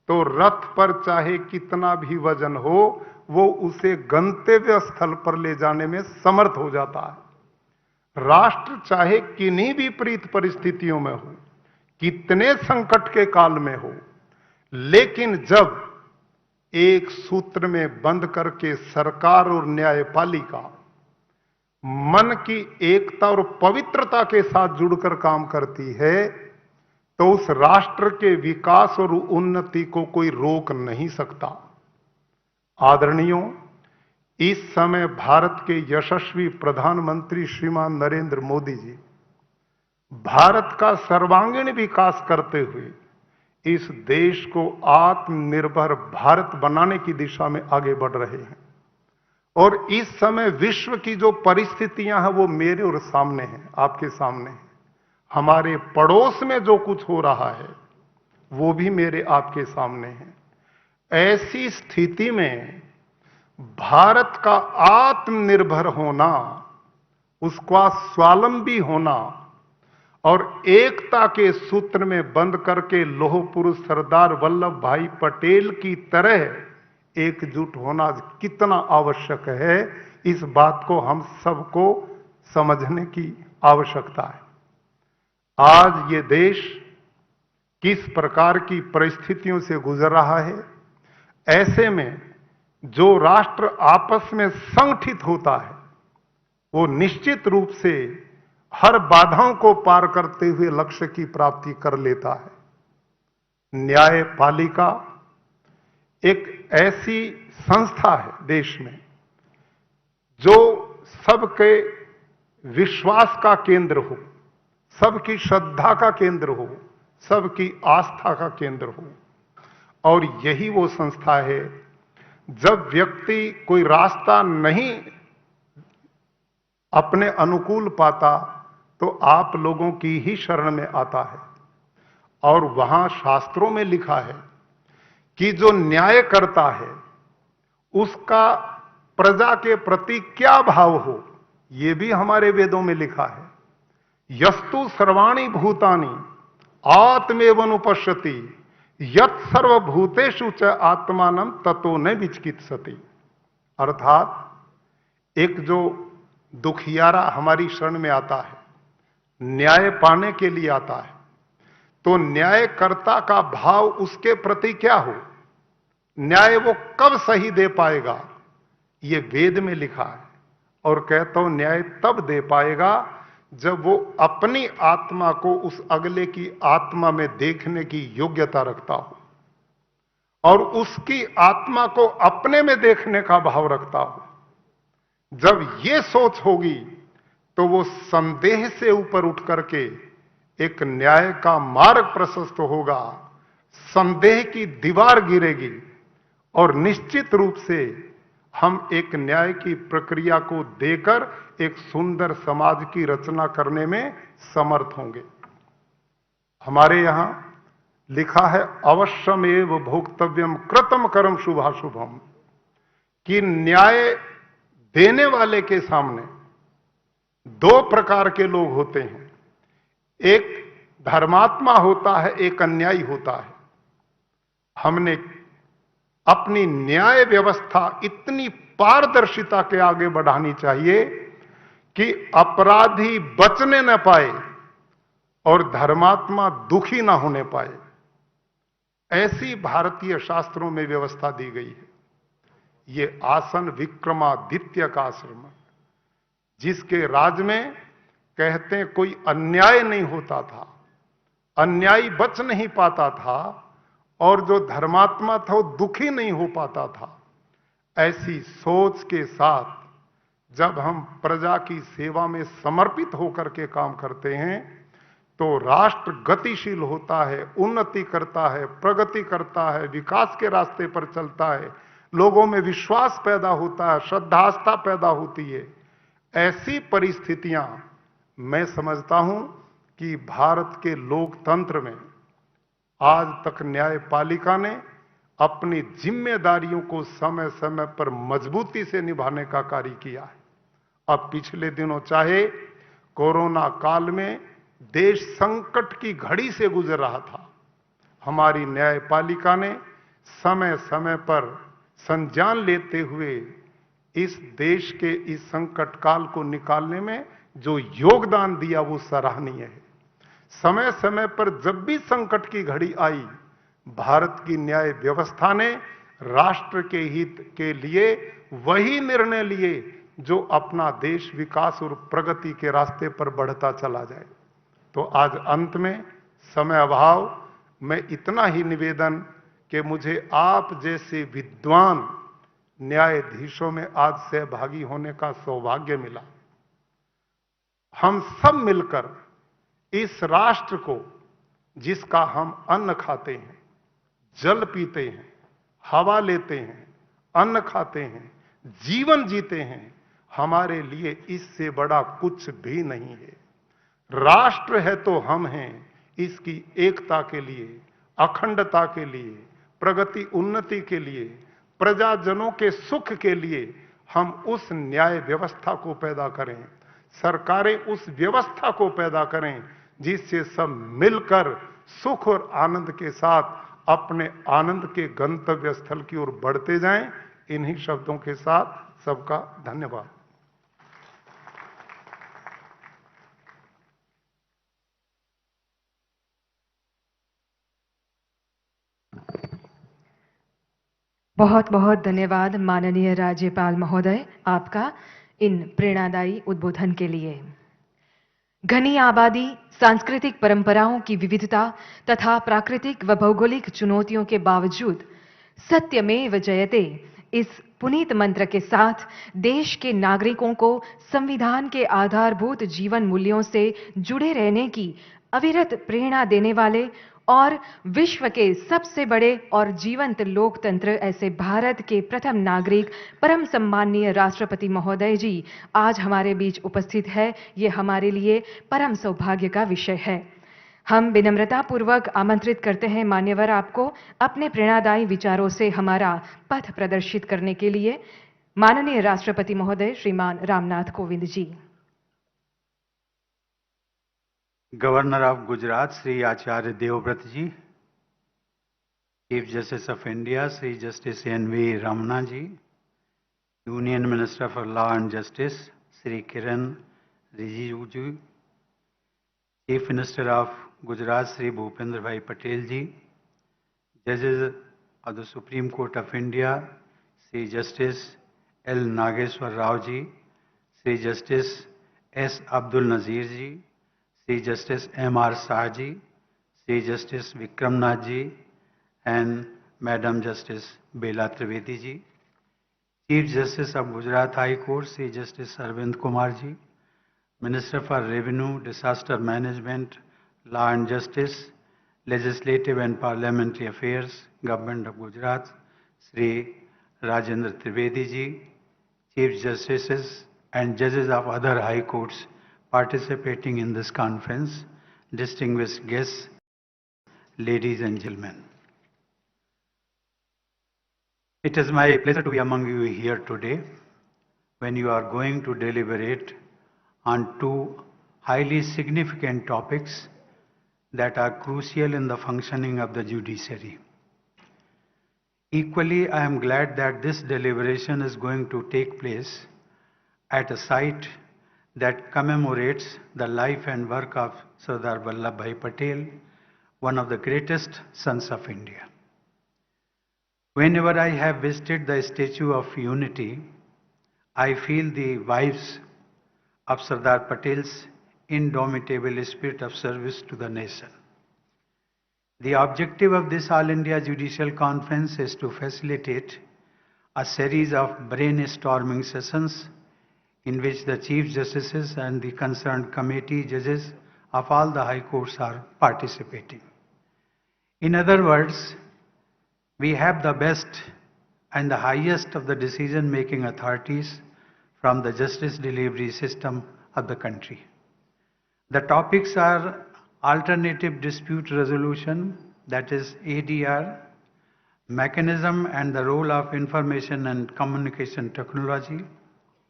[SPEAKER 7] तो रथ पर चाहे कितना भी वजन हो, वो उसे गंतव्य स्थल पर ले जाने में समर्थ हो जाता है। राष्ट्र चाहे किन्हीं विपरीत परिस्थितियों में हो, कितने संकट के काल में हो, लेकिन जब एक सूत्र में बंद करके सरकार और न्यायपालिका मन की एकता और पवित्रता के साथ जुड़कर काम करती है, तो उस राष्ट्र के विकास और उन्नति को कोई रोक नहीं सकता। आदरणीयों, इस समय भारत के यशस्वी प्रधानमंत्री श्रीमान नरेंद्र मोदी जी भारत का सर्वांगीण विकास करते हुए इस देश को आत्मनिर्भर भारत बनाने की दिशा में आगे बढ़ रहे हैं। और इस समय विश्व की जो परिस्थितियां हैं वो मेरे और सामने हैं, आपके सामने हैं। हमारे पड़ोस में जो कुछ हो रहा है वो भी मेरे आपके सामने है। ऐसी स्थिति में भारत का आत्मनिर्भर होना, उसका स्वावलंबी होना और एकता के सूत्र में बंद करके लौह पुरुष सरदार वल्लभ भाई पटेल की तरह एकजुट होना कितना आवश्यक है, इस बात को हम सबको समझने की आवश्यकता है। आज ये देश किस प्रकार की परिस्थितियों से गुजर रहा है, ऐसे में जो राष्ट्र आपस में संगठित होता है वो निश्चित रूप से हर बाधाओं को पार करते हुए लक्ष्य की प्राप्ति कर लेता है। न्यायपालिका एक ऐसी संस्था है देश में जो सबके विश्वास का केंद्र हो, सबकी श्रद्धा का केंद्र हो, सबकी आस्था का केंद्र हो। और यही वो संस्था है, जब व्यक्ति कोई रास्ता नहीं अपने अनुकूल पाता तो आप लोगों की ही शरण में आता है। और वहां शास्त्रों में लिखा है कि जो न्याय करता है उसका प्रजा के प्रति क्या भाव हो, यह भी हमारे वेदों में लिखा है। यस्तु सर्वाणि भूतानि आत्मेवनुपश्यति यत् सर्वभूतेषु च आत्मानं ततो न विचिकित्सति। अर्थात एक जो दुखियारा हमारी शरण में आता है, न्याय पाने के लिए आता है, तो न्यायकर्ता का भाव उसके प्रति क्या हो, न्याय वो कब सही दे पाएगा, ये वेद में लिखा है। और कहता हूं न्याय तब दे पाएगा जब वो अपनी आत्मा को उस अगले की आत्मा में देखने की योग्यता रखता हो। और उसकी आत्मा को अपने में देखने का भाव रखता हो। जब ये सोच होगी तो वो संदेह से ऊपर उठ करके एक न्याय का मार्ग प्रशस्त होगा, संदेह की दीवार गिरेगी और निश्चित रूप से हम एक न्याय की प्रक्रिया को देकर एक सुंदर समाज की रचना करने में समर्थ होंगे। हमारे यहां लिखा है अवश्यमेव भोक्तव्यम कृतम कर्म शुभाशुभम, कि न्याय देने वाले के सामने दो प्रकार के लोग होते हैं, एक धर्मात्मा होता है, एक अन्यायी होता है। हमने अपनी न्याय व्यवस्था इतनी पारदर्शिता के आगे बढ़ानी चाहिए कि अपराधी बचने न पाए और धर्मात्मा दुखी ना होने पाए। ऐसी भारतीय शास्त्रों में व्यवस्था दी गई है। ये आसन विक्रमादित्य का आश्रम, जिसके राज में कहते हैं कोई अन्याय नहीं होता था, अन्यायी बच नहीं पाता था और जो धर्मात्मा था वो दुखी नहीं हो पाता था। ऐसी सोच के साथ जब हम प्रजा की सेवा में समर्पित होकर के काम करते हैं तो राष्ट्र गतिशील होता है, उन्नति करता है, प्रगति करता है, विकास के रास्ते पर चलता है, लोगों में विश्वास पैदा होता है, श्रद्धास्था पैदा होती है। ऐसी परिस्थितियां मैं समझता हूं कि भारत के लोकतंत्र में आज तक न्यायपालिका ने अपनी जिम्मेदारियों को समय समय पर मजबूती से निभाने का कार्य किया है। अब पिछले दिनों चाहे कोरोना काल में देश संकट की घड़ी से गुजर रहा था, हमारी न्यायपालिका ने समय समय पर संज्ञान लेते हुए इस देश के इस संकट काल को निकालने में जो योगदान दिया वो सराहनीय है। समय समय पर जब भी संकट की घड़ी आई, भारत की न्याय व्यवस्था ने राष्ट्र के हित के लिए वही निर्णय लिए जो अपना देश विकास और प्रगति के रास्ते पर बढ़ता चला जाए। तो आज अंत में समय अभाव में इतना ही निवेदन कि मुझे आप जैसे विद्वान न्यायाधीशों में आज सहभागी होने का सौभाग्य मिला। हम सब मिलकर इस राष्ट्र को, जिसका हम अन्न खाते हैं, जल पीते हैं, हवा लेते हैं, अन्न खाते हैं, जीवन जीते हैं, हमारे लिए इससे बड़ा कुछ भी नहीं है। राष्ट्र है तो हम हैं। इसकी एकता के लिए, अखंडता के लिए, प्रगति उन्नति के लिए, प्रजाजनों के सुख के लिए हम उस न्याय व्यवस्था को पैदा करें, सरकारें उस व्यवस्था को पैदा करें जिससे सब मिलकर सुख और आनंद के साथ अपने आनंद के गंतव्य स्थल की ओर बढ़ते जाएं। इन्हीं शब्दों के साथ सबका धन्यवाद।
[SPEAKER 1] बहुत बहुत धन्यवाद माननीय राज्यपाल महोदय, आपका इन प्रेरणादायी उद्बोधन के लिए। घनी आबादी, सांस्कृतिक परंपराओं की विविधता तथा प्राकृतिक व भौगोलिक चुनौतियों के बावजूद सत्यमेव जयते इस पुनीत मंत्र के साथ देश के नागरिकों को संविधान के आधारभूत जीवन मूल्यों से जुड़े रहने की अविरत प्रेरणा देने वाले और विश्व के सबसे बड़े और जीवंत लोकतंत्र ऐसे भारत के प्रथम नागरिक परम सम्माननीय राष्ट्रपति महोदय जी आज हमारे बीच उपस्थित है, ये हमारे लिए परम सौभाग्य का विषय है। हम विनम्रता पूर्वक आमंत्रित करते हैं मान्यवर आपको अपने प्रेरणादायी विचारों से हमारा पथ प्रदर्शित करने के लिए। माननीय राष्ट्रपति महोदय श्रीमान Ramnath Kovind ji.
[SPEAKER 8] Governor of Gujarat Shri Acharya Devvrat ji, chief justice of India Shri justice NV Ramana ji, union minister for law and justice Shri Kiran Rijiju ji, chief minister of Gujarat Shri Bhupendra bhai Patel ji, जजेस of the supreme court of India Shri justice L Nageshwar Rao ji, Shri justice S Abdul Nazeer ji, Sri Justice M.R. Shah ji, Sri Justice Vikramnath ji, and Madam Justice Bela Trivedi ji, Chief Justice of Gujarat High Court, Sri Justice Arvind Kumar ji, Minister for Revenue, Disaster Management, Law and Justice, Legislative and Parliamentary Affairs, Government of Gujarat, Sri Rajendra Trivedi ji, Chief Justices and judges of other high courts participating in this conference, distinguished guests, ladies and gentlemen. It is my pleasure to be among you here today when you are going to deliberate on two highly significant topics that are crucial in the functioning of the judiciary. Equally, I am glad that this deliberation is going to take place at a site that commemorates the life and work of Sardar Vallabhbhai Patel, one of the greatest sons of India. Whenever I have visited the Statue of Unity, I feel the vibes of Sardar Patel's indomitable spirit of service to the nation. The objective of this All India Judicial Conference is to facilitate a series of brainstorming sessions in which the Chief Justices and the concerned committee judges of all the high courts are participating. In other words, we have the best and the highest of the decision-making authorities from the justice delivery system of the country. The topics are alternative dispute resolution, that is ADR, mechanism and the role of information and communication technology,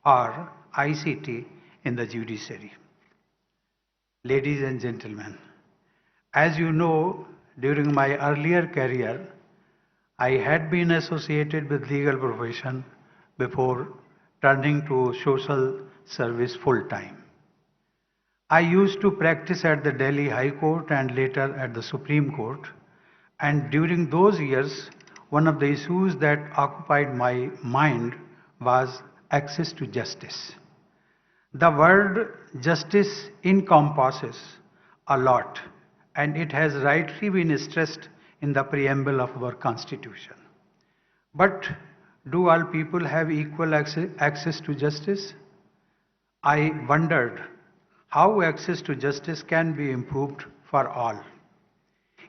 [SPEAKER 8] or ICT, in the judiciary. Ladies and gentlemen, as you know, during my earlier career, I had been associated with legal profession before turning to social service full-time. I used to practice at the Delhi High Court and later at the Supreme Court, and during those years, one of the issues that occupied my mind was access to justice. The word justice encompasses a lot, and it has rightly been stressed in the preamble of our Constitution. But do all people have equal access to justice? I wondered how access to justice can be improved for all.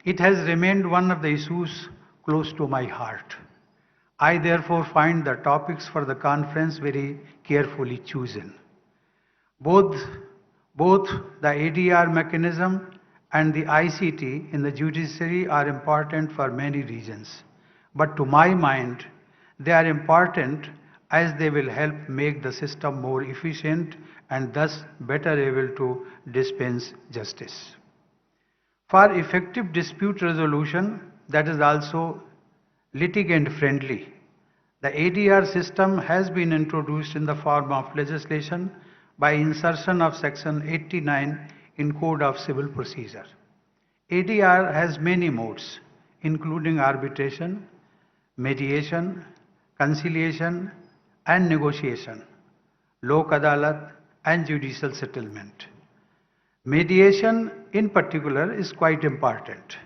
[SPEAKER 8] It has remained one of the issues close to my heart. I therefore find the topics for the conference very carefully chosen. Both the ADR mechanism and the ICT in the judiciary are important for many reasons. But to my mind, they are important as they will help make the system more efficient and thus better able to dispense justice. For effective dispute resolution that is also litigant friendly, the ADR system has been introduced in the form of legislation by insertion of section 89 in Code of Civil Procedure. ADR has many modes, including arbitration, mediation, conciliation and negotiation, lok adalat and judicial settlement. Mediation in particular is quite important.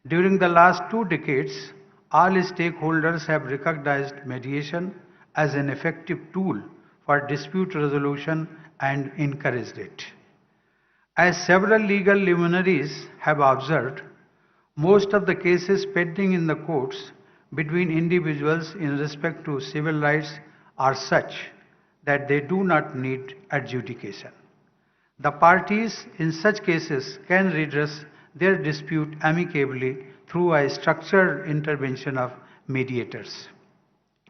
[SPEAKER 8] During the last 2 decades, all stakeholders have recognized mediation as an effective tool for dispute resolution and encouraged it. As several legal luminaries have observed, most of the cases pending in the courts between individuals in respect to civil rights are such that they do not need adjudication. The parties in such cases can redress their dispute amicably through a structured intervention of mediators.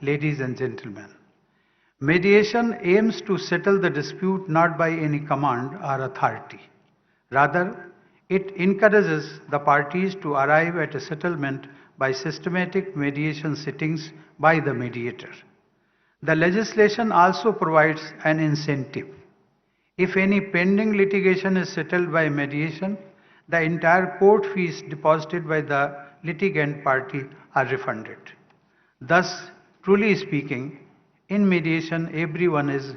[SPEAKER 8] Ladies and gentlemen, mediation aims to settle the dispute not by any command or authority. Rather, it encourages the parties to arrive at a settlement by systematic mediation sittings by the mediator. The legislation also provides an incentive. If any pending litigation is settled by mediation, the entire court fees deposited by the litigant party are refunded. Thus, truly speaking, in mediation, everyone is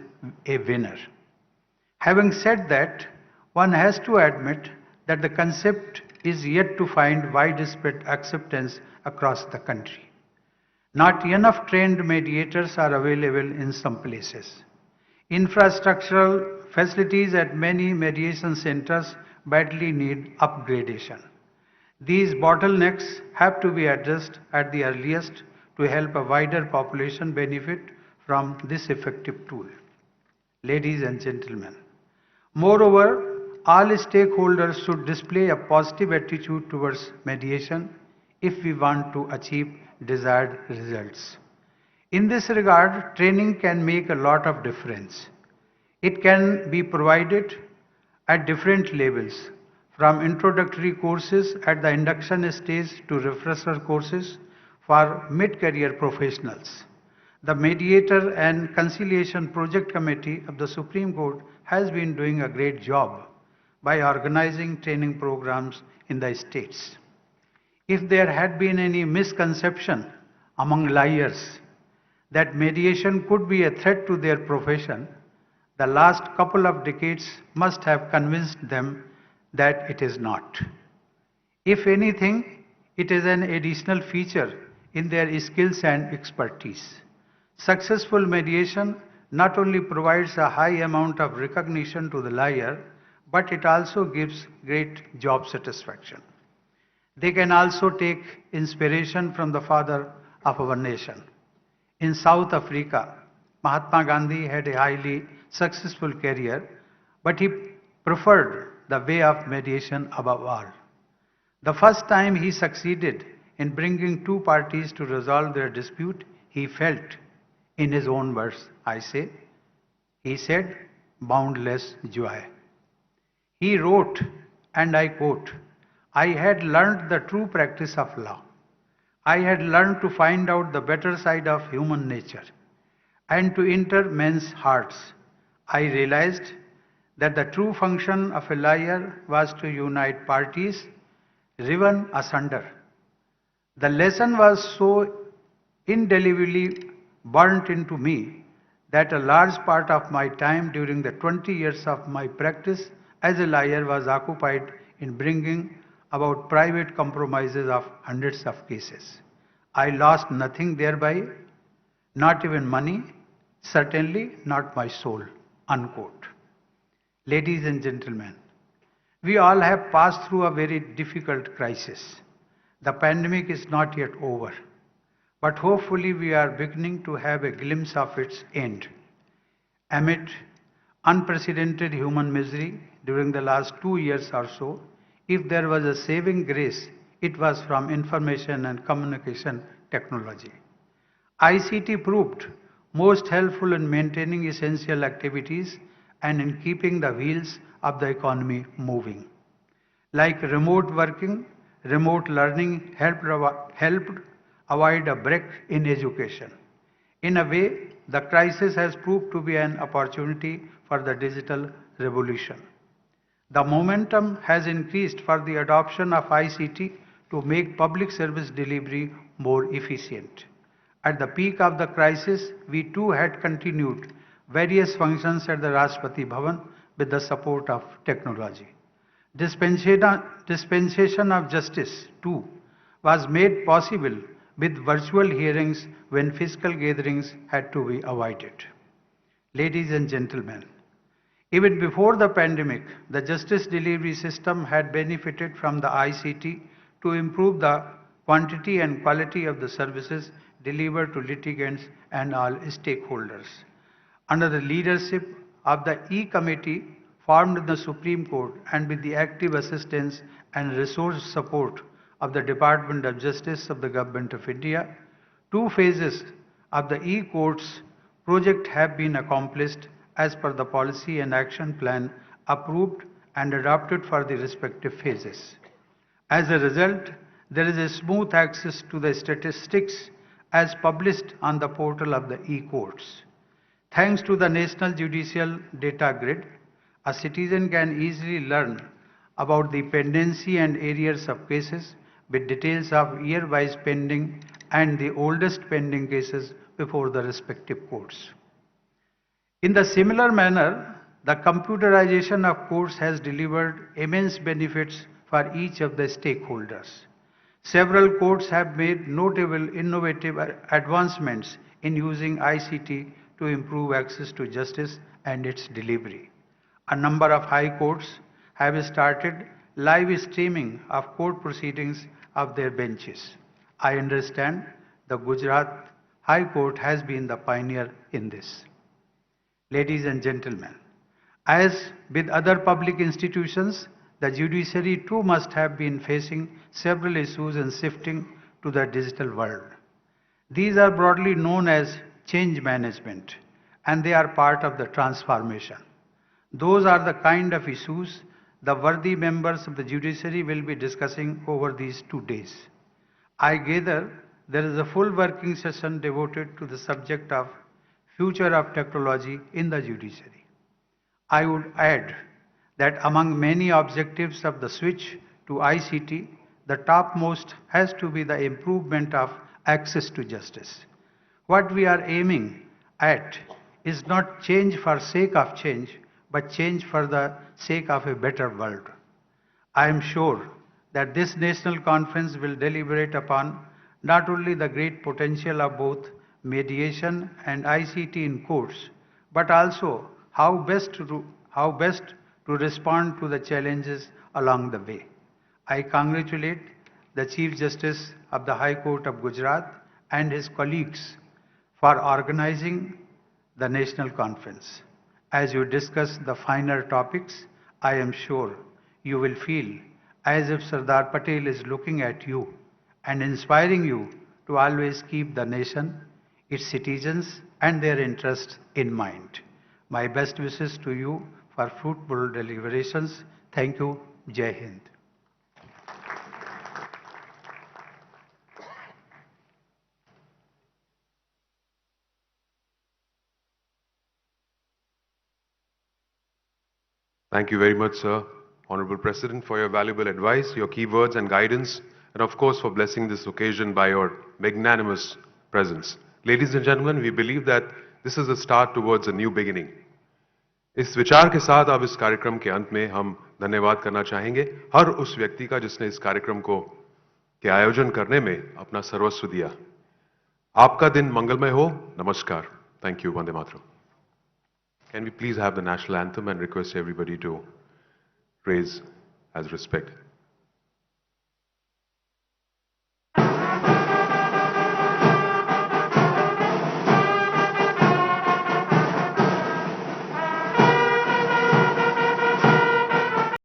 [SPEAKER 8] a winner. Having said that, one has to admit that the concept is yet to find widespread acceptance across the country. Not enough trained mediators are available in some places. Infrastructural facilities at many mediation centers badly need upgradation. These bottlenecks have to be addressed at the earliest to help a wider population benefit from this effective tool. Ladies and gentlemen, moreover, all stakeholders should display a positive attitude towards mediation if we want to achieve desired results. In this regard, training can make a lot of difference. It can be provided at different levels, from introductory courses at the induction stage to refresher courses for mid-career professionals. The Mediator and Conciliation Project Committee of the Supreme Court has been doing a great job by organizing training programs in the states. If there had been any misconception among lawyers that mediation could be a threat to their profession, the last couple of decades must have convinced them that it is not. If anything, it is an additional feature in their skills and expertise. Successful mediation not only provides a high amount of recognition to the lawyer, but it also gives great job satisfaction. They can also take inspiration from the father of our nation. In South Africa, Mahatma Gandhi had a highly successful career, but he preferred the way of mediation above all. The first time he succeeded in bringing two parties to resolve their dispute, he felt, in his own words, he said, boundless joy. He wrote, and I quote, "I had learned the true practice of law. I had learned to find out the better side of human nature and to enter men's hearts. I realized that the true function of a lawyer was to unite parties riven asunder. The lesson was so indelibly burnt into me that a large part of my time during the 20 years of my practice as a lawyer was occupied in bringing about private compromises of hundreds of cases. I lost nothing thereby, not even money, certainly not my soul." Unquote. Ladies and gentlemen, we all have passed through a very difficult crisis. The pandemic is not yet over, but hopefully we are beginning to have a glimpse of its end. Amid unprecedented human misery during the last 2 years or so, if there was a saving grace, it was from information and communication technology. ICT proved most helpful in maintaining essential activities and in keeping the wheels of the economy moving. Like remote working, remote learning helped avoid a break in education. In a way, the crisis has proved to be an opportunity for the digital revolution. The momentum has increased for the adoption of ICT to make public service delivery more efficient. At the peak of the crisis, we too had continued various functions at the Rashtrapati Bhavan with the support of technology. Dispensation of justice too was made possible with virtual hearings when physical gatherings had to be avoided. Ladies and gentlemen, even before the pandemic, the justice delivery system had benefited from the ICT to improve the quantity and quality of the services delivered to litigants and all stakeholders. Under the leadership of the E-Committee formed in the Supreme Court and with the active assistance and resource support of the Department of Justice of the Government of India, 2 phases of the E-Courts project have been accomplished as per the policy and action plan approved and adopted for the respective phases. As a result, there is a smooth access to the statistics as published on the portal of the E-Courts. Thanks to the National Judicial Data Grid, a citizen can easily learn about the pendency and arrears of cases with details of year-wise pending and the oldest pending cases before the respective courts. In the similar manner, the computerization of courts has delivered immense benefits for for each of the stakeholders. Several courts have made notable innovative advancements in using ICT to improve access to justice and its delivery. A number of high courts have started live streaming of court proceedings of their benches. I understand the Gujarat High Court has been the pioneer in this. Ladies and gentlemen, as with other public institutions, the judiciary too must have been facing several issues in shifting to the digital world. These are broadly known as change management, and they are part of the transformation. Those are the kind of issues the worthy members of the judiciary will be discussing over these 2 days. I gather there is a full working session devoted to the subject of future of technology in the judiciary. I would add that among many objectives of the switch to ICT, the topmost has to be the improvement of access to justice. What we are aiming at is not change for sake of change, but change for the sake of a better world. I am sure that this national conference will deliberate upon not only the great potential of both mediation and ICT in courts, but also how best to respond to the challenges along the way. I congratulate the Chief Justice of the High Court of Gujarat and his colleagues for organizing the national conference. As you discuss the finer topics, I am sure you will feel as if Sardar Patel is looking at you and inspiring you to always keep the nation, its citizens and their interests in mind. My best wishes to you for fruitful deliberations. Thank you. Jai Hind.
[SPEAKER 2] Thank you very much, sir, Honorable President, for your valuable advice, your key words and guidance, and of course for blessing this occasion by your magnanimous presence. Ladies and gentlemen, we believe that this is a start towards a new beginning. इस विचार के साथ अब इस कार्यक्रम के अंत में हम धन्यवाद करना चाहेंगे हर उस व्यक्ति का जिसने इस कार्यक्रम के आयोजन करने में अपना सर्वस्व दिया। आपका दिन मंगलमय हो। नमस्कार। Thank you. Vande Mataram. Can we please have the national anthem and request everybody to raise as respect?